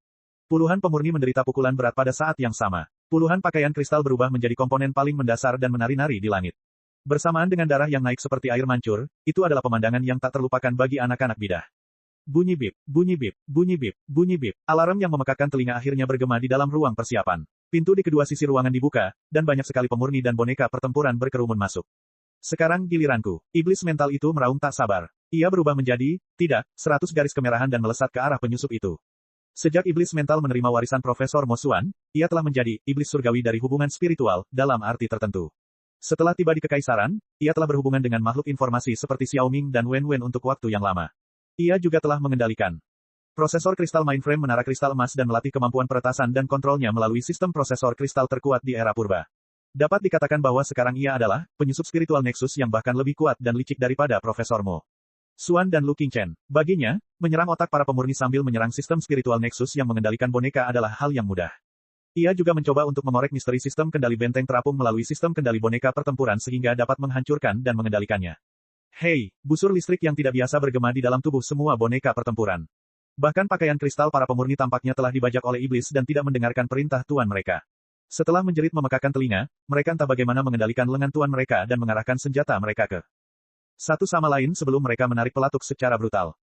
Puluhan pemurni menderita pukulan berat pada saat yang sama. Puluhan pakaian kristal berubah menjadi komponen paling mendasar dan menari-nari di langit. Bersamaan dengan darah yang naik seperti air mancur, itu adalah pemandangan yang tak terlupakan bagi anak-anak bidah. Bunyi bip, bunyi bip, bunyi bip, bunyi bip. Alarm yang memekakkan telinga akhirnya bergema di dalam ruang persiapan. Pintu di kedua sisi ruangan dibuka, dan banyak sekali pemurni dan boneka pertempuran berkerumun masuk. Sekarang giliranku. Iblis mental itu meraung tak sabar. Ia berubah menjadi, tidak, 100 garis kemerahan dan melesat ke arah penyusup itu. Sejak iblis mental menerima warisan Profesor Mo Xuan, ia telah menjadi iblis surgawi dari hubungan spiritual, dalam arti tertentu. Setelah tiba di Kekaisaran, ia telah berhubungan dengan makhluk informasi seperti Xiaoming dan Wen Wen untuk waktu yang lama. Ia juga telah mengendalikan prosesor kristal mainframe menara kristal emas dan melatih kemampuan peretasan dan kontrolnya melalui sistem prosesor kristal terkuat di era purba. Dapat dikatakan bahwa sekarang ia adalah penyusup spiritual Nexus yang bahkan lebih kuat dan licik daripada Profesor Mo Xuan dan Lu Qingchen. Baginya, menyerang otak para pemurni sambil menyerang sistem spiritual Nexus yang mengendalikan boneka adalah hal yang mudah. Ia juga mencoba untuk mengorek misteri sistem kendali benteng terapung melalui sistem kendali boneka pertempuran sehingga dapat menghancurkan dan mengendalikannya. Hei, busur listrik yang tidak biasa bergema di dalam tubuh semua boneka pertempuran. Bahkan pakaian kristal para pemurni tampaknya telah dibajak oleh iblis dan tidak mendengarkan perintah tuan mereka. Setelah menjerit memekakkan telinga, mereka entah bagaimana mengendalikan lengan tuan mereka dan mengarahkan senjata mereka ke satu sama lain sebelum mereka menarik pelatuk secara brutal.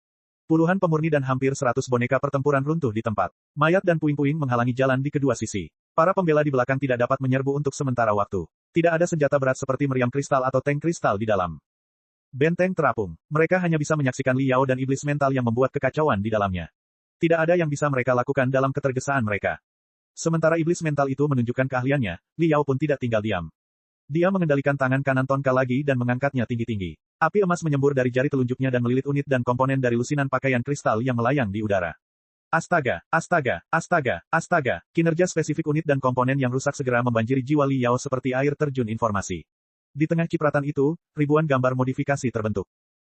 Puluhan pemurni dan hampir 100 boneka pertempuran runtuh di tempat. Mayat dan puing-puing menghalangi jalan di kedua sisi. Para pembela di belakang tidak dapat menyerbu untuk sementara waktu. Tidak ada senjata berat seperti meriam kristal atau tank kristal di dalam benteng terapung. Mereka hanya bisa menyaksikan Li Yao dan iblis mental yang membuat kekacauan di dalamnya. Tidak ada yang bisa mereka lakukan dalam ketergesaan mereka. Sementara iblis mental itu menunjukkan keahliannya, Li Yao pun tidak tinggal diam. Dia mengendalikan tangan kanan Tonka lagi dan mengangkatnya tinggi-tinggi. Api emas menyembur dari jari telunjuknya dan melilit unit dan komponen dari lusinan pakaian kristal yang melayang di udara. Astaga, astaga, astaga, astaga. Kinerja spesifik unit dan komponen yang rusak segera membanjiri jiwa Li Yao seperti air terjun informasi. Di tengah cipratan itu, ribuan gambar modifikasi terbentuk.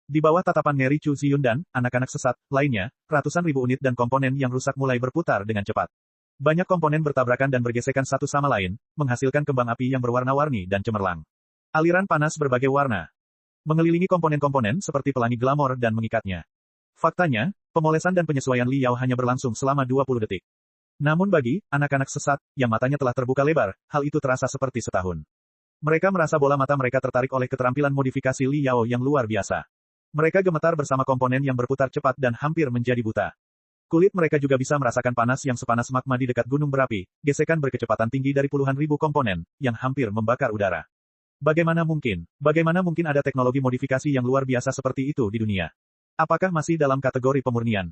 Di bawah tatapan Ngeri Chu Ziyun dan anak-anak sesat lainnya, ratusan ribu unit dan komponen yang rusak mulai berputar dengan cepat. Banyak komponen bertabrakan dan bergesekan satu sama lain, menghasilkan kembang api yang berwarna-warni dan cemerlang. Aliran panas berbagai warna mengelilingi komponen-komponen seperti pelangi glamor dan mengikatnya. Faktanya, pemolesan dan penyesuaian Li Yao hanya berlangsung selama 20 detik. Namun bagi anak-anak sesat, yang matanya telah terbuka lebar, hal itu terasa seperti setahun. Mereka merasa bola mata mereka tertarik oleh keterampilan modifikasi Li Yao yang luar biasa. Mereka gemetar bersama komponen yang berputar cepat dan hampir menjadi buta. Kulit mereka juga bisa merasakan panas yang sepanas magma di dekat gunung berapi, gesekan berkecepatan tinggi dari puluhan ribu komponen, yang hampir membakar udara. Bagaimana mungkin? Bagaimana mungkin ada teknologi modifikasi yang luar biasa seperti itu di dunia? Apakah masih dalam kategori pemurnian?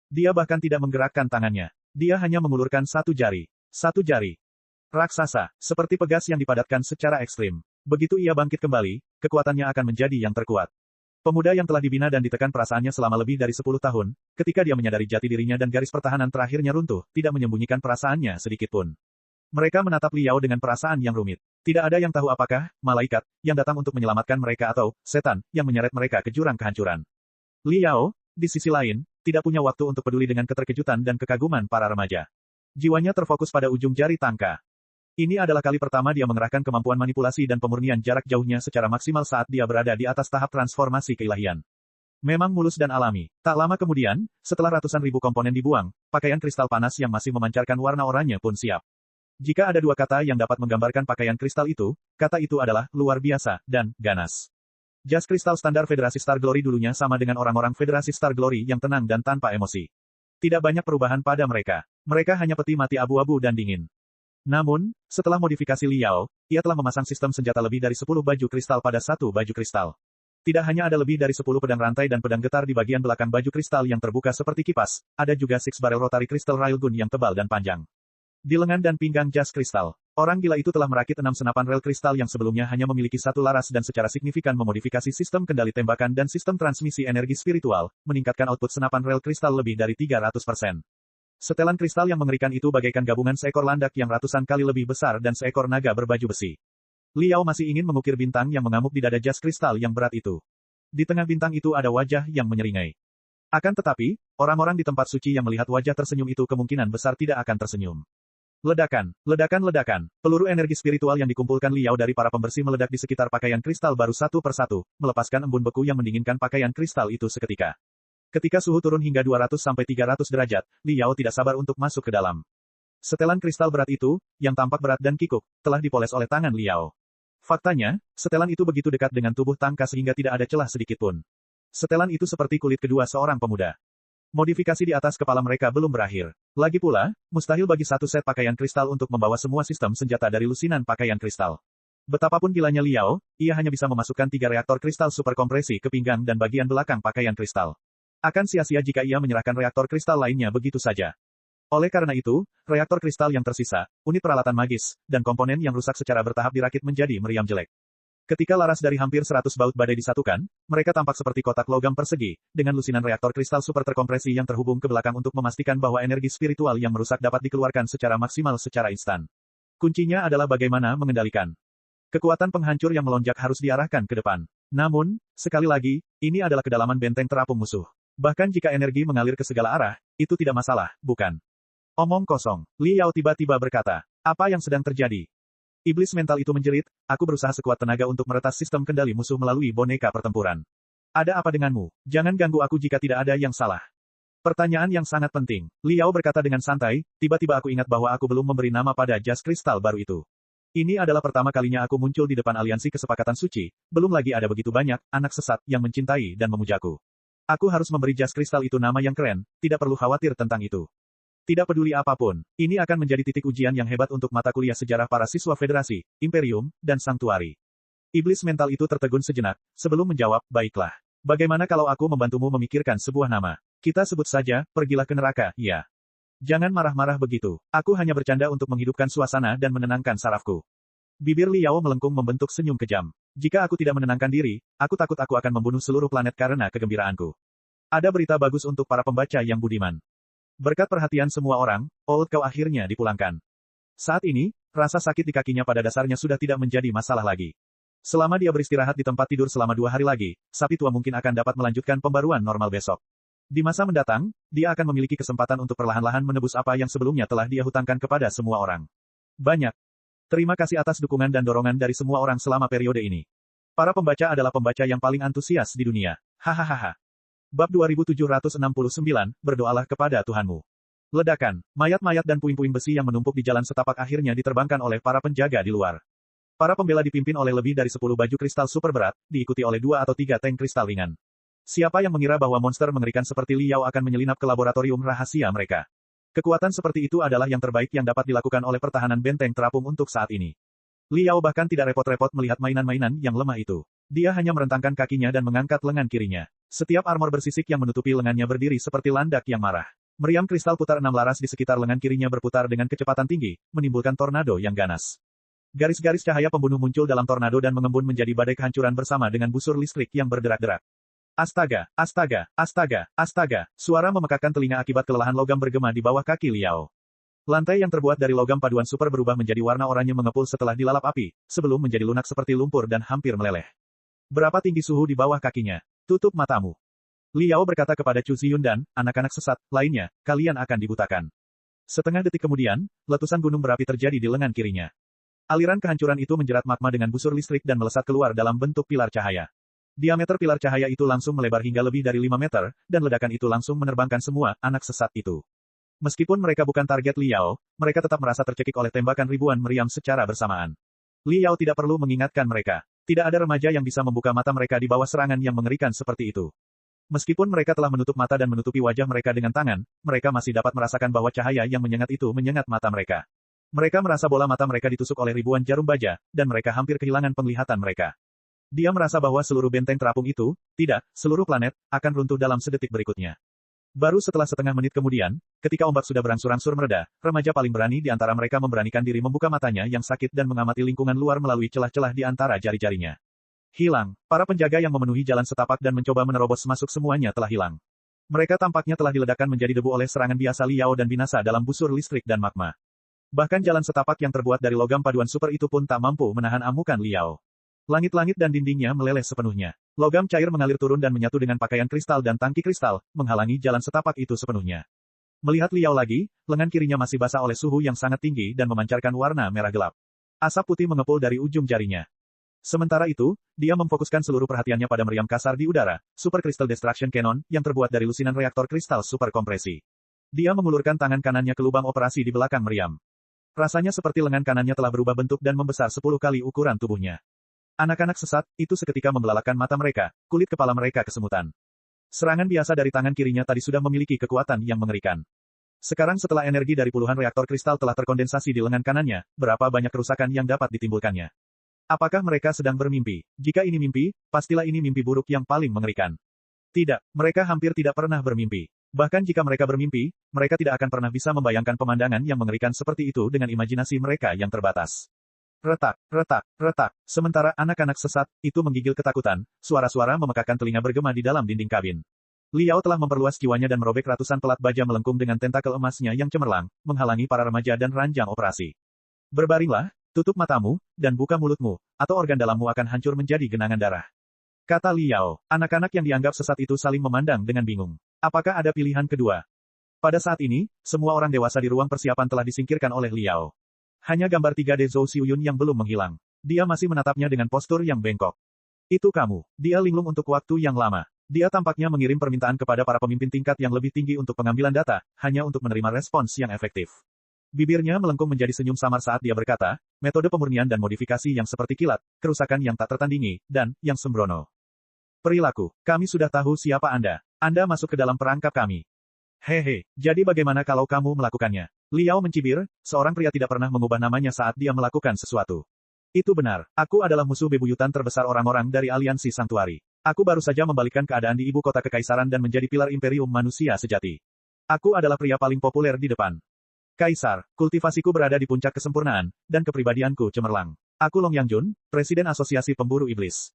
Dia bahkan tidak menggerakkan tangannya. Dia hanya mengulurkan satu jari. Satu jari. Raksasa, seperti pegas yang dipadatkan secara ekstrim. Begitu ia bangkit kembali, kekuatannya akan menjadi yang terkuat. Pemuda yang telah dibina dan ditekan perasaannya selama lebih dari 10 tahun, ketika dia menyadari jati dirinya dan garis pertahanan terakhirnya runtuh, tidak menyembunyikan perasaannya sedikitpun. Mereka menatap Li Yao dengan perasaan yang rumit. Tidak ada yang tahu apakah malaikat yang datang untuk menyelamatkan mereka atau setan yang menyeret mereka ke jurang kehancuran. Li Yao, di sisi lain, tidak punya waktu untuk peduli dengan keterkejutan dan kekaguman para remaja. Jiwanya terfokus pada ujung jari tangka. Ini adalah kali pertama dia mengerahkan kemampuan manipulasi dan pemurnian jarak jauhnya secara maksimal saat dia berada di atas tahap transformasi keilahian. Memang mulus dan alami. Tak lama kemudian, setelah ratusan ribu komponen dibuang, pakaian kristal panas yang masih memancarkan warna oranye pun siap. Jika ada dua kata yang dapat menggambarkan pakaian kristal itu, kata itu adalah luar biasa dan ganas. Jas kristal standar Federasi Star Glory dulunya sama dengan orang-orang Federasi Star Glory yang tenang dan tanpa emosi. Tidak banyak perubahan pada mereka. Mereka hanya peti mati abu-abu dan dingin. Namun, setelah modifikasi Li Yao, ia telah memasang sistem senjata lebih dari 10 baju kristal pada satu baju kristal. Tidak hanya ada lebih dari 10 pedang rantai dan pedang getar di bagian belakang baju kristal yang terbuka seperti kipas, ada juga Six Barrel Rotary Crystal Railgun yang tebal dan panjang. Di lengan dan pinggang jas kristal, orang gila itu telah merakit 6 senapan rel kristal yang sebelumnya hanya memiliki satu laras dan secara signifikan memodifikasi sistem kendali tembakan dan sistem transmisi energi spiritual, meningkatkan output senapan rel kristal lebih dari 300%. Setelan kristal yang mengerikan itu bagaikan gabungan seekor landak yang ratusan kali lebih besar dan seekor naga berbaju besi. Li Yao masih ingin mengukir bintang yang mengamuk di dada jas kristal yang berat itu. Di tengah bintang itu ada wajah yang menyeringai. Akan tetapi, orang-orang di tempat suci yang melihat wajah tersenyum itu kemungkinan besar tidak akan tersenyum. Ledakan, ledakan, ledakan. Peluru energi spiritual yang dikumpulkan Li Yao dari para pembersih meledak di sekitar pakaian kristal baru satu persatu, melepaskan embun beku yang mendinginkan pakaian kristal itu seketika. Ketika suhu turun hingga 200-300 derajat, Li Yao tidak sabar untuk masuk ke dalam. Setelan kristal berat itu, yang tampak berat dan kikuk, telah dipoles oleh tangan Li Yao. Faktanya, setelan itu begitu dekat dengan tubuh tangka sehingga tidak ada celah sedikitpun. Setelan itu seperti kulit kedua seorang pemuda. Modifikasi di atas kepala mereka belum berakhir. Lagi pula, mustahil bagi satu set pakaian kristal untuk membawa semua sistem senjata dari lusinan pakaian kristal. Betapapun gilanya Li Yao, ia hanya bisa memasukkan 3 reaktor kristal superkompresi ke pinggang dan bagian belakang pakaian kristal. Akan sia-sia jika ia menyerahkan reaktor kristal lainnya begitu saja. Oleh karena itu, reaktor kristal yang tersisa, unit peralatan magis, dan komponen yang rusak secara bertahap dirakit menjadi meriam jelek. Ketika laras dari hampir 100 baut badai disatukan, mereka tampak seperti kotak logam persegi, dengan lusinan reaktor kristal super terkompresi yang terhubung ke belakang untuk memastikan bahwa energi spiritual yang merusak dapat dikeluarkan secara maksimal secara instan. Kuncinya adalah bagaimana mengendalikan. Kekuatan penghancur yang melonjak harus diarahkan ke depan. Namun, sekali lagi, ini adalah kedalaman benteng terapung musuh. Bahkan jika energi mengalir ke segala arah, itu tidak masalah, bukan? Omong kosong. Li Yao tiba-tiba berkata, apa yang sedang terjadi? Iblis mental itu menjerit, aku berusaha sekuat tenaga untuk meretas sistem kendali musuh melalui boneka pertempuran. Ada apa denganmu? Jangan ganggu aku jika tidak ada yang salah. Pertanyaan yang sangat penting. Li Yao berkata dengan santai, tiba-tiba aku ingat bahwa aku belum memberi nama pada jas kristal baru itu. Ini adalah pertama kalinya aku muncul di depan aliansi kesepakatan suci, belum lagi ada begitu banyak anak sesat yang mencintai dan memujaku. Aku harus memberi jas kristal itu nama yang keren, tidak perlu khawatir tentang itu. Tidak peduli apapun, ini akan menjadi titik ujian yang hebat untuk mata kuliah sejarah para siswa Federasi, Imperium, dan Sanktuari. Iblis mental itu tertegun sejenak, sebelum menjawab, baiklah. Bagaimana kalau aku membantumu memikirkan sebuah nama? Kita sebut saja, pergilah ke neraka, ya. Jangan marah-marah begitu. Aku hanya bercanda untuk menghidupkan suasana dan menenangkan sarafku. Bibir Li Yao melengkung membentuk senyum kejam. Jika aku tidak menenangkan diri, aku takut aku akan membunuh seluruh planet karena kegembiraanku. Ada berita bagus untuk para pembaca yang budiman. Berkat perhatian semua orang, Old Cow akhirnya dipulangkan. Saat ini, rasa sakit di kakinya pada dasarnya sudah tidak menjadi masalah lagi. Selama dia beristirahat di tempat tidur selama 2 hari lagi, sapi tua mungkin akan dapat melanjutkan pembaruan normal besok. Di masa mendatang, dia akan memiliki kesempatan untuk perlahan-lahan menebus apa yang sebelumnya telah dia hutangkan kepada semua orang. Banyak. Terima kasih atas dukungan dan dorongan dari semua orang selama periode ini. Para pembaca adalah pembaca yang paling antusias di dunia. Hahaha. Bab 2769, berdoalah kepada Tuhanmu. Ledakan, mayat-mayat dan puing-puing besi yang menumpuk di jalan setapak akhirnya diterbangkan oleh para penjaga di luar. Para pembela dipimpin oleh lebih dari 10 baju kristal super berat, diikuti oleh 2 atau 3 tank kristal ringan. Siapa yang mengira bahwa monster mengerikan seperti Liao akan menyelinap ke laboratorium rahasia mereka? Kekuatan seperti itu adalah yang terbaik yang dapat dilakukan oleh pertahanan benteng terapung untuk saat ini. Liao bahkan tidak repot-repot melihat mainan-mainan yang lemah itu. Dia hanya merentangkan kakinya dan mengangkat lengan kirinya. Setiap armor bersisik yang menutupi lengannya berdiri seperti landak yang marah. Meriam kristal putar 6 laras di sekitar lengan kirinya berputar dengan kecepatan tinggi, menimbulkan tornado yang ganas. Garis-garis cahaya pembunuh muncul dalam tornado dan mengembun menjadi badai kehancuran bersama dengan busur listrik yang berderak-derak. Astaga, astaga, astaga, astaga, suara memekakkan telinga akibat kelelahan logam bergema di bawah kaki Liao. Lantai yang terbuat dari logam paduan super berubah menjadi warna oranye mengepul setelah dilalap api, sebelum menjadi lunak seperti lumpur dan hampir meleleh. Berapa tinggi suhu di bawah kakinya? Tutup matamu. Liao berkata kepada Chu Ziyun dan anak-anak sesat lainnya, kalian akan dibutakan. Setengah detik kemudian, letusan gunung berapi terjadi di lengan kirinya. Aliran kehancuran itu menjerat magma dengan busur listrik dan melesat keluar dalam bentuk pilar cahaya. Diameter pilar cahaya itu langsung melebar hingga lebih dari 5 meter, dan ledakan itu langsung menerbangkan semua anak sesat itu. Meskipun mereka bukan target Liao, mereka tetap merasa tercekik oleh tembakan ribuan meriam secara bersamaan. Liao tidak perlu mengingatkan mereka. Tidak ada remaja yang bisa membuka mata mereka di bawah serangan yang mengerikan seperti itu. Meskipun mereka telah menutup mata dan menutupi wajah mereka dengan tangan, mereka masih dapat merasakan bahwa cahaya yang menyengat itu menyengat mata mereka. Mereka merasa bola mata mereka ditusuk oleh ribuan jarum baja, dan mereka hampir kehilangan penglihatan mereka. Dia merasa bahwa seluruh benteng terapung itu, tidak, seluruh planet, akan runtuh dalam sedetik berikutnya. Baru setelah setengah menit kemudian, ketika ombak sudah berangsur-angsur mereda, remaja paling berani di antara mereka memberanikan diri membuka matanya yang sakit dan mengamati lingkungan luar melalui celah-celah di antara jari-jarinya. Hilang. Para penjaga yang memenuhi jalan setapak dan mencoba menerobos masuk semuanya telah hilang. Mereka tampaknya telah diledakkan menjadi debu oleh serangan biasa Liao dan binasa dalam busur listrik dan magma. Bahkan jalan setapak yang terbuat dari logam paduan super itu pun tak mampu menahan amukan Liao. Langit-langit dan dindingnya meleleh sepenuhnya. Logam cair mengalir turun dan menyatu dengan pakaian kristal dan tangki kristal, menghalangi jalan setapak itu sepenuhnya. Melihat Liao lagi, lengan kirinya masih basah oleh suhu yang sangat tinggi dan memancarkan warna merah gelap. Asap putih mengepul dari ujung jarinya. Sementara itu, dia memfokuskan seluruh perhatiannya pada meriam kasar di udara, Super Crystal Destruction Cannon, yang terbuat dari lusinan reaktor kristal super kompresi. Dia mengulurkan tangan kanannya ke lubang operasi di belakang meriam. Rasanya seperti lengan kanannya telah berubah bentuk dan membesar 10 kali ukuran tubuhnya. Anak-anak sesat, itu seketika membelalakkan mata mereka, kulit kepala mereka kesemutan. Serangan biasa dari tangan kirinya tadi sudah memiliki kekuatan yang mengerikan. Sekarang setelah energi dari puluhan reaktor kristal telah terkondensasi di lengan kanannya, berapa banyak kerusakan yang dapat ditimbulkannya. Apakah mereka sedang bermimpi? Jika ini mimpi, pastilah ini mimpi buruk yang paling mengerikan. Tidak, mereka hampir tidak pernah bermimpi. Bahkan jika mereka bermimpi, mereka tidak akan pernah bisa membayangkan pemandangan yang mengerikan seperti itu dengan imajinasi mereka yang terbatas. Retak, retak, retak. Sementara anak-anak sesat, itu menggigil ketakutan, suara-suara memekakkan telinga bergema di dalam dinding kabin. Liao telah memperluas jiwanya dan merobek ratusan pelat baja melengkung dengan tentakel emasnya yang cemerlang, menghalangi para remaja dan ranjang operasi. Berbaringlah, tutup matamu, dan buka mulutmu, atau organ dalammu akan hancur menjadi genangan darah. Kata Liao, anak-anak yang dianggap sesat itu saling memandang dengan bingung. Apakah ada pilihan kedua? Pada saat ini, semua orang dewasa di ruang persiapan telah disingkirkan oleh Liao. Hanya gambar 3D Zhou Xiuyun yang belum menghilang. Dia masih menatapnya dengan postur yang bengkok. Itu kamu. Dia linglung untuk waktu yang lama. Dia tampaknya mengirim permintaan kepada para pemimpin tingkat yang lebih tinggi untuk pengambilan data, hanya untuk menerima respons yang efektif. Bibirnya melengkung menjadi senyum samar saat dia berkata, metode pemurnian dan modifikasi yang seperti kilat, kerusakan yang tak tertandingi, dan yang sembrono. Perilaku, kami sudah tahu siapa Anda. Anda masuk ke dalam perangkap kami. Hehe, jadi bagaimana kalau kamu melakukannya? Liao mencibir, seorang pria tidak pernah mengubah namanya saat dia melakukan sesuatu. Itu benar, aku adalah musuh bebuyutan terbesar orang-orang dari aliansi Sanctuary. Aku baru saja membalikkan keadaan di ibu kota kekaisaran dan menjadi pilar imperium manusia sejati. Aku adalah pria paling populer di depan. Kaisar, kultivasiku berada di puncak kesempurnaan, dan kepribadianku cemerlang. Aku Long Yangjun, Presiden Asosiasi Pemburu Iblis.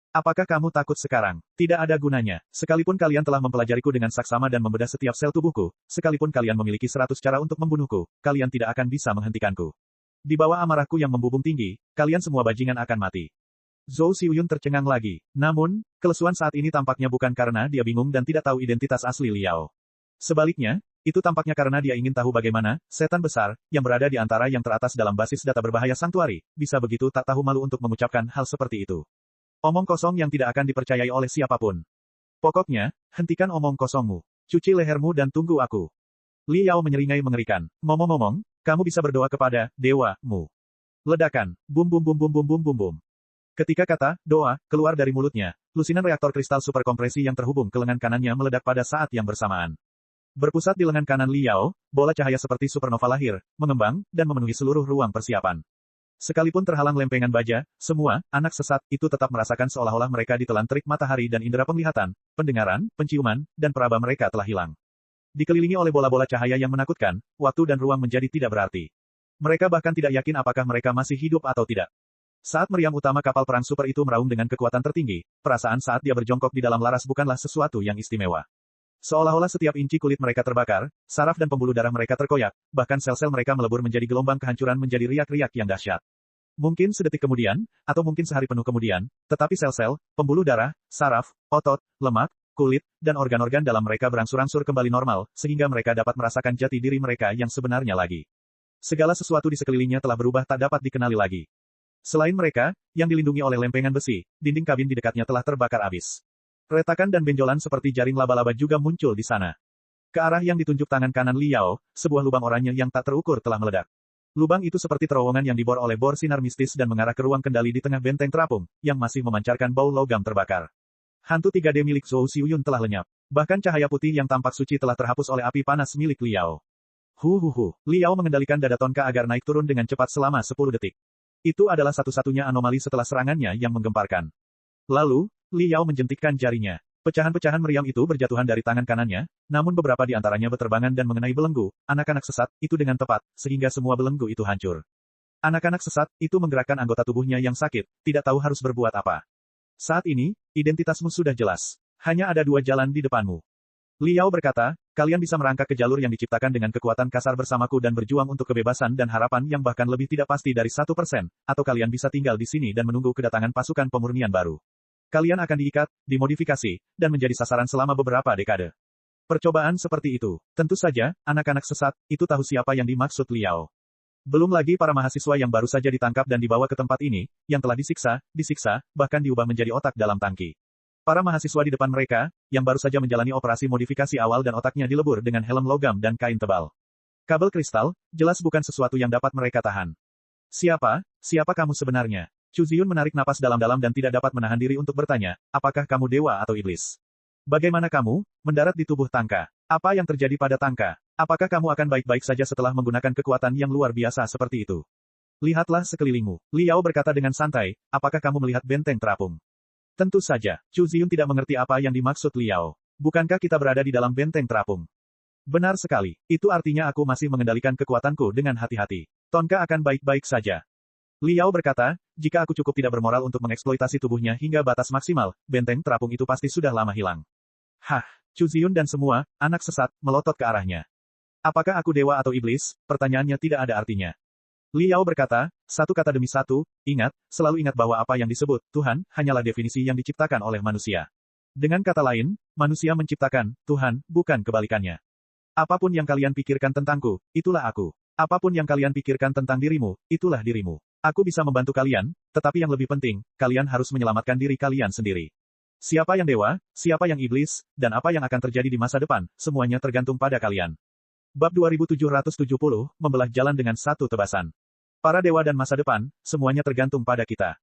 Apakah kamu takut sekarang? Tidak ada gunanya. Sekalipun kalian telah mempelajariku dengan saksama dan membedah setiap sel tubuhku, sekalipun kalian memiliki 100 cara untuk membunuhku, kalian tidak akan bisa menghentikanku. Di bawah amarahku yang membubung tinggi, kalian semua bajingan akan mati. Zhou Xiuyun tercengang lagi. Namun, kelesuan saat ini tampaknya bukan karena dia bingung dan tidak tahu identitas asli Liao. Sebaliknya, itu tampaknya karena dia ingin tahu bagaimana setan besar, yang berada di antara yang teratas dalam basis data berbahaya Sanctuary, bisa begitu tak tahu malu untuk mengucapkan hal seperti itu. Omong kosong yang tidak akan dipercayai oleh siapapun. Pokoknya, hentikan omong kosongmu. Cuci lehermu dan tunggu aku. Li Yao menyeringai mengerikan. Ngomong-ngomong, kamu bisa berdoa kepada dewa-mu. Ledakan. Bum bum bum bum bum bum bum bum. Ketika kata doa keluar dari mulutnya, lusinan reaktor kristal super kompresi yang terhubung ke lengan kanannya meledak pada saat yang bersamaan. Berpusat di lengan kanan Li Yao, bola cahaya seperti supernova lahir, mengembang, dan memenuhi seluruh ruang persiapan. Sekalipun terhalang lempengan baja, semua anak sesat itu tetap merasakan seolah-olah mereka ditelan terik matahari dan indera penglihatan, pendengaran, penciuman, dan peraba mereka telah hilang. Dikelilingi oleh bola-bola cahaya yang menakutkan, waktu dan ruang menjadi tidak berarti. Mereka bahkan tidak yakin apakah mereka masih hidup atau tidak. Saat meriam utama kapal perang super itu meraung dengan kekuatan tertinggi, perasaan saat dia berjongkok di dalam laras bukanlah sesuatu yang istimewa. Seolah-olah setiap inci kulit mereka terbakar, saraf dan pembuluh darah mereka terkoyak, bahkan sel-sel mereka melebur menjadi gelombang kehancuran menjadi riak-riak yang dahsyat. Mungkin sedetik kemudian, atau mungkin sehari penuh kemudian, tetapi sel-sel, pembuluh darah, saraf, otot, lemak, kulit, dan organ-organ dalam mereka berangsur-angsur kembali normal, sehingga mereka dapat merasakan jati diri mereka yang sebenarnya lagi. Segala sesuatu di sekelilingnya telah berubah tak dapat dikenali lagi. Selain mereka, yang dilindungi oleh lempengan besi, dinding kabin di dekatnya telah terbakar habis. Retakan dan benjolan seperti jaring laba-laba juga muncul di sana. Ke arah yang ditunjuk tangan kanan Li Yao, sebuah lubang oranye yang tak terukur telah meledak. Lubang itu seperti terowongan yang dibor oleh bor sinar mistis dan mengarah ke ruang kendali di tengah benteng terapung, yang masih memancarkan bau logam terbakar. Hantu 3D milik Zhou Xiuyun telah lenyap. Bahkan cahaya putih yang tampak suci telah terhapus oleh api panas milik Li Yao. Li Yao mengendalikan dada Tonka agar naik turun dengan cepat selama 10 detik. Itu adalah satu-satunya anomali setelah serangannya yang menggemparkan. Lalu, Li Yao menjentikkan jarinya. Pecahan-pecahan meriam itu berjatuhan dari tangan kanannya, namun beberapa di antaranya berterbangan dan mengenai belenggu, anak-anak sesat, itu dengan tepat, sehingga semua belenggu itu hancur. Anak-anak sesat, itu menggerakkan anggota tubuhnya yang sakit, tidak tahu harus berbuat apa. Saat ini, identitasmu sudah jelas. Hanya ada 2 jalan di depanmu. Li Yao berkata, kalian bisa merangkak ke jalur yang diciptakan dengan kekuatan kasar bersamaku dan berjuang untuk kebebasan dan harapan yang bahkan lebih tidak pasti dari 1%, atau kalian bisa tinggal di sini dan menunggu kedatangan pasukan pemurnian baru. Kalian akan diikat, dimodifikasi, dan menjadi sasaran selama beberapa dekade. Percobaan seperti itu, tentu saja, anak-anak sesat, itu tahu siapa yang dimaksud Li Yao. Belum lagi para mahasiswa yang baru saja ditangkap dan dibawa ke tempat ini, yang telah disiksa, bahkan diubah menjadi otak dalam tangki. Para mahasiswa di depan mereka, yang baru saja menjalani operasi modifikasi awal dan otaknya dilebur dengan helm logam dan kain tebal. Kabel kristal, jelas bukan sesuatu yang dapat mereka tahan. Siapa kamu sebenarnya? Chu Ziyun menarik napas dalam-dalam dan tidak dapat menahan diri untuk bertanya, apakah kamu dewa atau iblis? Bagaimana kamu mendarat di tubuh Tangka? Apa yang terjadi pada Tangka? Apakah kamu akan baik-baik saja setelah menggunakan kekuatan yang luar biasa seperti itu? Lihatlah sekelilingmu. Li Yao berkata dengan santai, apakah kamu melihat benteng terapung? Tentu saja, Chu Ziyun tidak mengerti apa yang dimaksud Li Yao. Bukankah kita berada di dalam benteng terapung? Benar sekali. Itu artinya aku masih mengendalikan kekuatanku dengan hati-hati. Tonka akan baik-baik saja. Li Yao berkata, jika aku cukup tidak bermoral untuk mengeksploitasi tubuhnya hingga batas maksimal, benteng terapung itu pasti sudah lama hilang. Chu Ziyun dan semua, anak sesat, melotot ke arahnya. Apakah aku dewa atau iblis? Pertanyaannya tidak ada artinya. Li Yao berkata, satu kata demi satu, selalu ingat bahwa apa yang disebut Tuhan, hanyalah definisi yang diciptakan oleh manusia. Dengan kata lain, manusia menciptakan Tuhan, bukan kebalikannya. Apapun yang kalian pikirkan tentangku, itulah aku. Apapun yang kalian pikirkan tentang dirimu, itulah dirimu. Aku bisa membantu kalian, tetapi yang lebih penting, kalian harus menyelamatkan diri kalian sendiri. Siapa yang dewa, siapa yang iblis, dan apa yang akan terjadi di masa depan, semuanya tergantung pada kalian. Bab 2770, membelah jalan dengan satu tebasan. Para dewa dan masa depan, semuanya tergantung pada kita.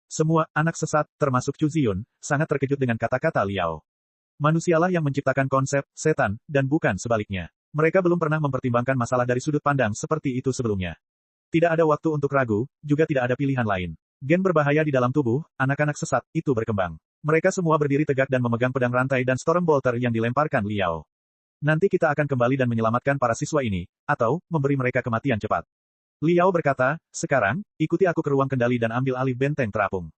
Semua, anak sesat, termasuk Chu Ziyun, sangat terkejut dengan kata-kata Li Yao. Manusialah yang menciptakan konsep, setan, dan bukan sebaliknya. Mereka belum pernah mempertimbangkan masalah dari sudut pandang seperti itu sebelumnya. Tidak ada waktu untuk ragu, juga tidak ada pilihan lain. Gen berbahaya di dalam tubuh, anak-anak sesat, itu berkembang. Mereka semua berdiri tegak dan memegang pedang rantai dan storm bolter yang dilemparkan Li Yao. Nanti kita akan kembali dan menyelamatkan para siswa ini, atau, memberi mereka kematian cepat. Li Yao berkata, sekarang, ikuti aku ke ruang kendali dan ambil alih benteng terapung.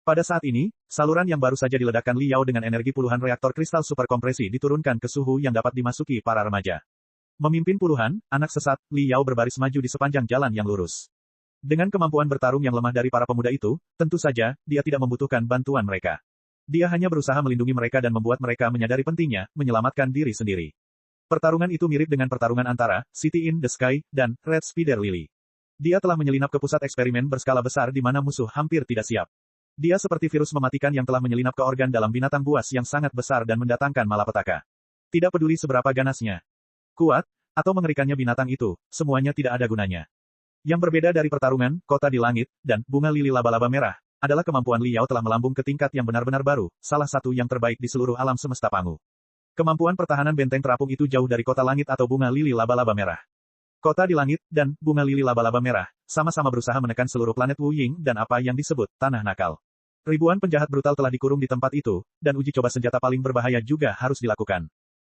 Pada saat ini, saluran yang baru saja diledakkan Li Yao dengan energi puluhan reaktor kristal super kompresi diturunkan ke suhu yang dapat dimasuki para remaja. Memimpin puluhan, anak sesat, Li Yao berbaris maju di sepanjang jalan yang lurus. Dengan kemampuan bertarung yang lemah dari para pemuda itu, tentu saja, dia tidak membutuhkan bantuan mereka. Dia hanya berusaha melindungi mereka dan membuat mereka menyadari pentingnya, menyelamatkan diri sendiri. Pertarungan itu mirip dengan pertarungan antara City in the Sky dan Red Spider Lily. Dia telah menyelinap ke pusat eksperimen berskala besar di mana musuh hampir tidak siap. Dia seperti virus mematikan yang telah menyelinap ke organ dalam binatang buas yang sangat besar dan mendatangkan malapetaka. Tidak peduli seberapa ganasnya. Kuat, atau mengerikannya binatang itu, semuanya tidak ada gunanya. Yang berbeda dari pertarungan, kota di langit, dan bunga lili laba-laba merah, adalah kemampuan Li Yao telah melambung ke tingkat yang benar-benar baru, salah satu yang terbaik di seluruh alam semesta Pangu. Kemampuan pertahanan benteng terapung itu jauh dari kota langit atau bunga lili laba-laba merah. Kota di langit, dan bunga lili laba-laba merah, sama-sama berusaha menekan seluruh planet Wu Ying dan apa yang disebut tanah nakal. Ribuan penjahat brutal telah dikurung di tempat itu, dan uji coba senjata paling berbahaya juga harus dilakukan.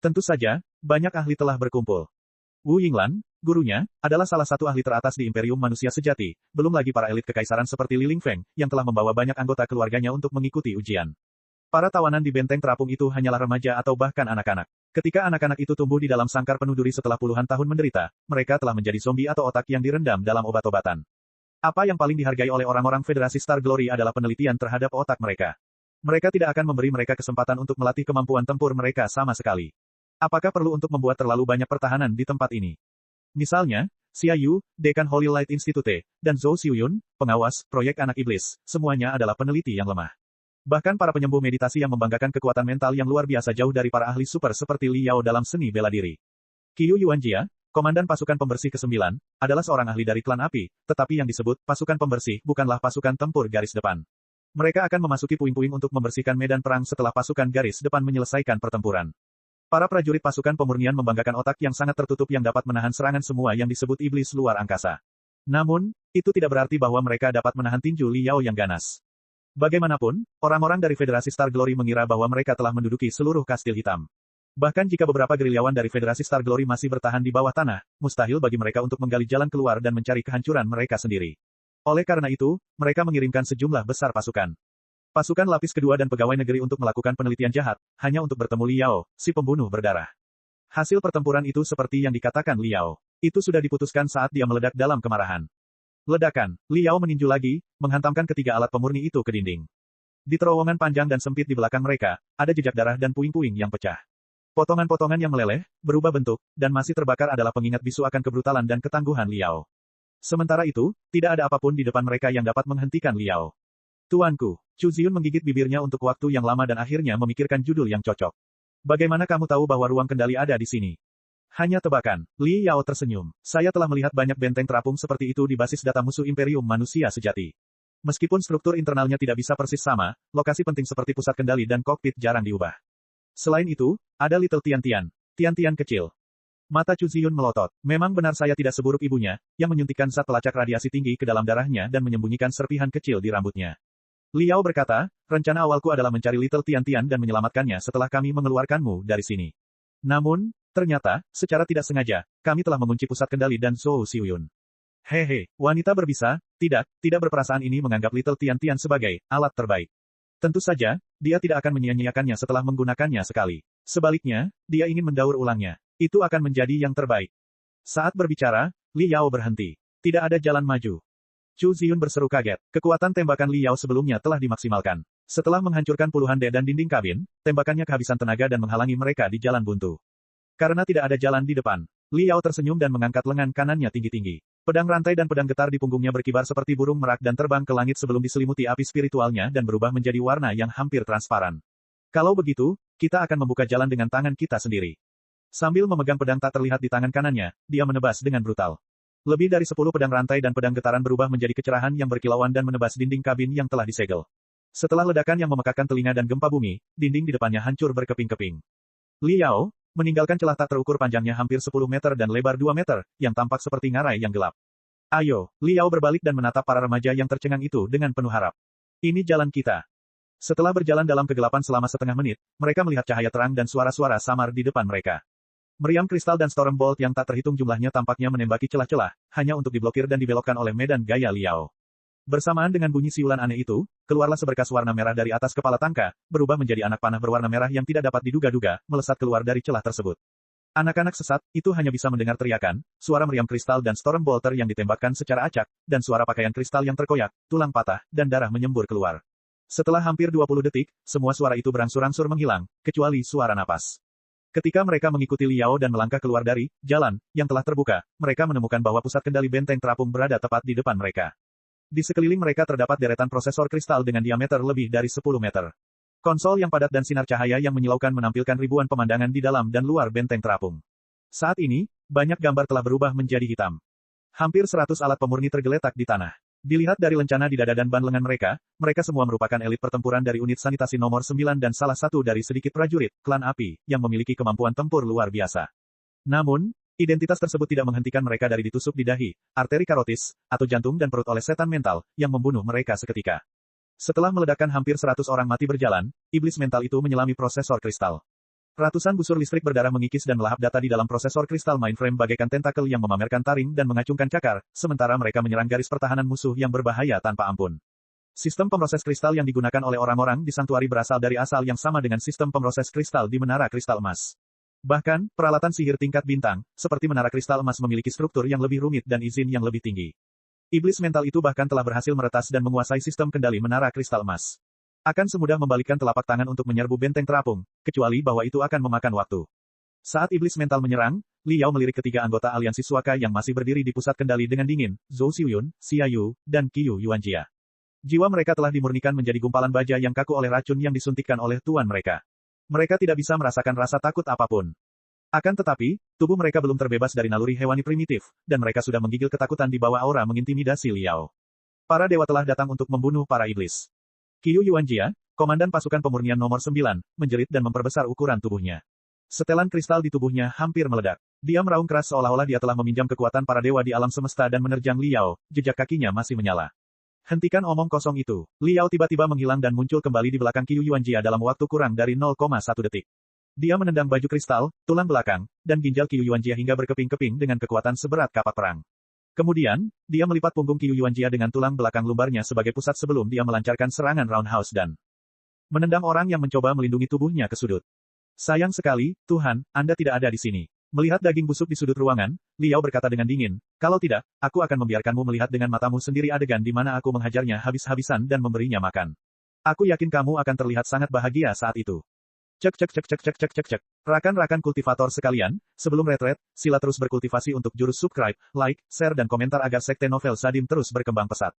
Tentu saja, banyak ahli telah berkumpul. Wu Yinglan, gurunya, adalah salah satu ahli teratas di Imperium Manusia Sejati, belum lagi para elit kekaisaran seperti Li Lingfeng, yang telah membawa banyak anggota keluarganya untuk mengikuti ujian. Para tawanan di benteng terapung itu hanyalah remaja atau bahkan anak-anak. Ketika anak-anak itu tumbuh di dalam sangkar penuh duri setelah puluhan tahun menderita, mereka telah menjadi zombie atau otak yang direndam dalam obat-obatan. Apa yang paling dihargai oleh orang-orang Federasi Star Glory adalah penelitian terhadap otak mereka. Mereka tidak akan memberi mereka kesempatan untuk melatih kemampuan tempur mereka sama sekali. Apakah perlu untuk membuat terlalu banyak pertahanan di tempat ini? Misalnya, Xia Yu, Dekan Holy Light Institute, dan Zhou Xiuyun, pengawas, proyek anak iblis, semuanya adalah peneliti yang lemah. Bahkan para penyembuh meditasi yang membanggakan kekuatan mental yang luar biasa jauh dari para ahli super seperti Li Yao dalam seni bela diri. Qiu Yuanjia, komandan pasukan pembersih ke-9, adalah seorang ahli dari klan api, tetapi yang disebut pasukan pembersih bukanlah pasukan tempur garis depan. Mereka akan memasuki puing-puing untuk membersihkan medan perang setelah pasukan garis depan menyelesaikan pertempuran. Para prajurit pasukan pemurnian membanggakan otak yang sangat tertutup yang dapat menahan serangan semua yang disebut iblis luar angkasa. Namun, itu tidak berarti bahwa mereka dapat menahan tinju Li Yao yang ganas. Bagaimanapun, orang-orang dari Federasi Star Glory mengira bahwa mereka telah menduduki seluruh kastil hitam. Bahkan jika beberapa gerilyawan dari Federasi Star Glory masih bertahan di bawah tanah, mustahil bagi mereka untuk menggali jalan keluar dan mencari kehancuran mereka sendiri. Oleh karena itu, mereka mengirimkan sejumlah besar pasukan. Pasukan lapis kedua dan pegawai negeri untuk melakukan penelitian jahat, hanya untuk bertemu Li Yao, si pembunuh berdarah. Hasil pertempuran itu seperti yang dikatakan Li Yao. Itu sudah diputuskan saat dia meledak dalam kemarahan. Ledakan, Li Yao meninju lagi, menghantamkan ketiga alat pemurni itu ke dinding. Di terowongan panjang dan sempit di belakang mereka, ada jejak darah dan puing-puing yang pecah. Potongan-potongan yang meleleh, berubah bentuk, dan masih terbakar adalah pengingat bisu akan kebrutalan dan ketangguhan Li Yao. Sementara itu, tidak ada apapun di depan mereka yang dapat menghentikan Li Yao. Tuanku, Chu Ziun menggigit bibirnya untuk waktu yang lama dan akhirnya memikirkan judul yang cocok. Bagaimana kamu tahu bahwa ruang kendali ada di sini? Hanya tebakan. Li Yao tersenyum. Saya telah melihat banyak benteng terapung seperti itu di basis data musuh Imperium Manusia Sejati. Meskipun struktur internalnya tidak bisa persis sama, lokasi penting seperti pusat kendali dan kokpit jarang diubah. Selain itu, ada Little Tian-Tian. Tian-Tian kecil. Mata Chu Ziun melotot. Memang benar saya tidak seburuk ibunya, yang menyuntikkan zat pelacak radiasi tinggi ke dalam darahnya dan menyembunyikan serpihan kecil di rambutnya. Li Yao berkata, rencana awalku adalah mencari Little Tian-Tian dan menyelamatkannya setelah kami mengeluarkanmu dari sini. Namun, ternyata, secara tidak sengaja, kami telah mengunci pusat kendali dan Zhou Xiuyun. Hehe, wanita berbisa, tidak berperasaan ini menganggap Little Tian-Tian sebagai alat terbaik. Tentu saja, dia tidak akan menyia-nyiakannya setelah menggunakannya sekali. Sebaliknya, dia ingin mendaur ulangnya. Itu akan menjadi yang terbaik. Saat berbicara, Li Yao berhenti. Tidak ada jalan maju. Chu Ziun berseru kaget. Kekuatan tembakan Li Yao sebelumnya telah dimaksimalkan. Setelah menghancurkan puluhan dek dan dinding kabin, tembakannya kehabisan tenaga dan menghalangi mereka di jalan buntu. Karena tidak ada jalan di depan, Li Yao tersenyum dan mengangkat lengan kanannya tinggi-tinggi. Pedang rantai dan pedang getar di punggungnya berkibar seperti burung merak dan terbang ke langit sebelum diselimuti api spiritualnya dan berubah menjadi warna yang hampir transparan. Kalau begitu, kita akan membuka jalan dengan tangan kita sendiri. Sambil memegang pedang tak terlihat di tangan kanannya, dia menebas dengan brutal. Lebih dari 10 pedang rantai dan pedang getaran berubah menjadi kecerahan yang berkilauan dan menebas dinding kabin yang telah disegel. Setelah ledakan yang memekakkan telinga dan gempa bumi, dinding di depannya hancur berkeping-keping. Li Yao meninggalkan celah tak terukur panjangnya hampir 10 meter dan lebar 2 meter, yang tampak seperti ngarai yang gelap. Ayo, Li Yao berbalik dan menatap para remaja yang tercengang itu dengan penuh harap. Ini jalan kita. Setelah berjalan dalam kegelapan selama setengah menit, mereka melihat cahaya terang dan suara-suara samar di depan mereka. Meriam kristal dan storm bolt yang tak terhitung jumlahnya tampaknya menembaki celah-celah, hanya untuk diblokir dan dibelokkan oleh medan gaya Li Yao. Bersamaan dengan bunyi siulan aneh itu, keluarlah seberkas warna merah dari atas kepala tangka, berubah menjadi anak panah berwarna merah yang tidak dapat diduga-duga, melesat keluar dari celah tersebut. Anak-anak sesat, itu hanya bisa mendengar teriakan, suara meriam kristal dan storm bolter yang ditembakkan secara acak, dan suara pakaian kristal yang terkoyak, tulang patah, dan darah menyembur keluar. Setelah hampir 20 detik, semua suara itu berangsur-angsur menghilang, kecuali suara napas. Ketika mereka mengikuti Li Yao dan melangkah keluar dari jalan yang telah terbuka, mereka menemukan bahwa pusat kendali benteng terapung berada tepat di depan mereka. Di sekeliling mereka terdapat deretan prosesor kristal dengan diameter lebih dari 10 meter. Konsol yang padat dan sinar cahaya yang menyilaukan menampilkan ribuan pemandangan di dalam dan luar benteng terapung. Saat ini, banyak gambar telah berubah menjadi hitam. Hampir 100 alat pemurni tergeletak di tanah. Dilihat dari lencana di dada dan ban lengan mereka, mereka semua merupakan elit pertempuran dari unit sanitasi nomor 9 dan salah satu dari sedikit prajurit, klan api, yang memiliki kemampuan tempur luar biasa. Namun, identitas tersebut tidak menghentikan mereka dari ditusuk di dahi, arteri karotis, atau jantung dan perut oleh setan mental, yang membunuh mereka seketika. Setelah meledakkan hampir 100 orang mati berjalan, iblis mental itu menyelami prosesor kristal. Ratusan busur listrik berdarah mengikis dan melahap data di dalam prosesor kristal mainframe bagaikan tentakel yang memamerkan taring dan mengacungkan cakar, sementara mereka menyerang garis pertahanan musuh yang berbahaya tanpa ampun. Sistem pemroses kristal yang digunakan oleh orang-orang di santuari berasal dari asal yang sama dengan sistem pemroses kristal di menara kristal emas. Bahkan, peralatan sihir tingkat bintang, seperti menara kristal emas memiliki struktur yang lebih rumit dan izin yang lebih tinggi. Iblis mental itu bahkan telah berhasil meretas dan menguasai sistem kendali menara kristal emas. Akan semudah membalikkan telapak tangan untuk menyerbu benteng terapung, kecuali bahwa itu akan memakan waktu. Saat iblis mental menyerang, Li Yao melirik ketiga anggota aliansi Suaka yang masih berdiri di pusat kendali dengan dingin, Zhou Xiuyun, Xia Yu, dan Qiyu Yuanjia. Jiwa mereka telah dimurnikan menjadi gumpalan baja yang kaku oleh racun yang disuntikkan oleh tuan mereka. Mereka tidak bisa merasakan rasa takut apapun. Akan tetapi, tubuh mereka belum terbebas dari naluri hewani primitif, dan mereka sudah menggigil ketakutan di bawah aura mengintimidasi Liao. Para dewa telah datang untuk membunuh para iblis. Qiyu Yuanjia, komandan pasukan pemurnian nomor 9, menjerit dan memperbesar ukuran tubuhnya. Setelan kristal di tubuhnya hampir meledak. Dia meraung keras seolah-olah dia telah meminjam kekuatan para dewa di alam semesta dan menerjang Liao, jejak kakinya masih menyala. Hentikan omong kosong itu. Liao tiba-tiba menghilang dan muncul kembali di belakang Qiyu Yuanjia dalam waktu kurang dari 0,1 detik. Dia menendang baju kristal, tulang belakang, dan ginjal Qiyu Yuanjia hingga berkeping-keping dengan kekuatan seberat kapak perang. Kemudian, dia melipat punggung Qiyu Yuanjia dengan tulang belakang lumbarnya sebagai pusat sebelum dia melancarkan serangan roundhouse dan menendang orang yang mencoba melindungi tubuhnya ke sudut. Sayang sekali, Tuhan, Anda tidak ada di sini. Melihat daging busuk di sudut ruangan, Liao berkata dengan dingin, kalau tidak, aku akan membiarkanmu melihat dengan matamu sendiri adegan di mana aku menghajarnya habis-habisan dan memberinya makan. Aku yakin kamu akan terlihat sangat bahagia saat itu. Cek cek cek cek cek cek cek cek. Rakan-rakan kultivator sekalian, sebelum retret, sila terus berkultivasi untuk jurus subscribe, like, share dan komentar agar sekte novel Sadim terus berkembang pesat.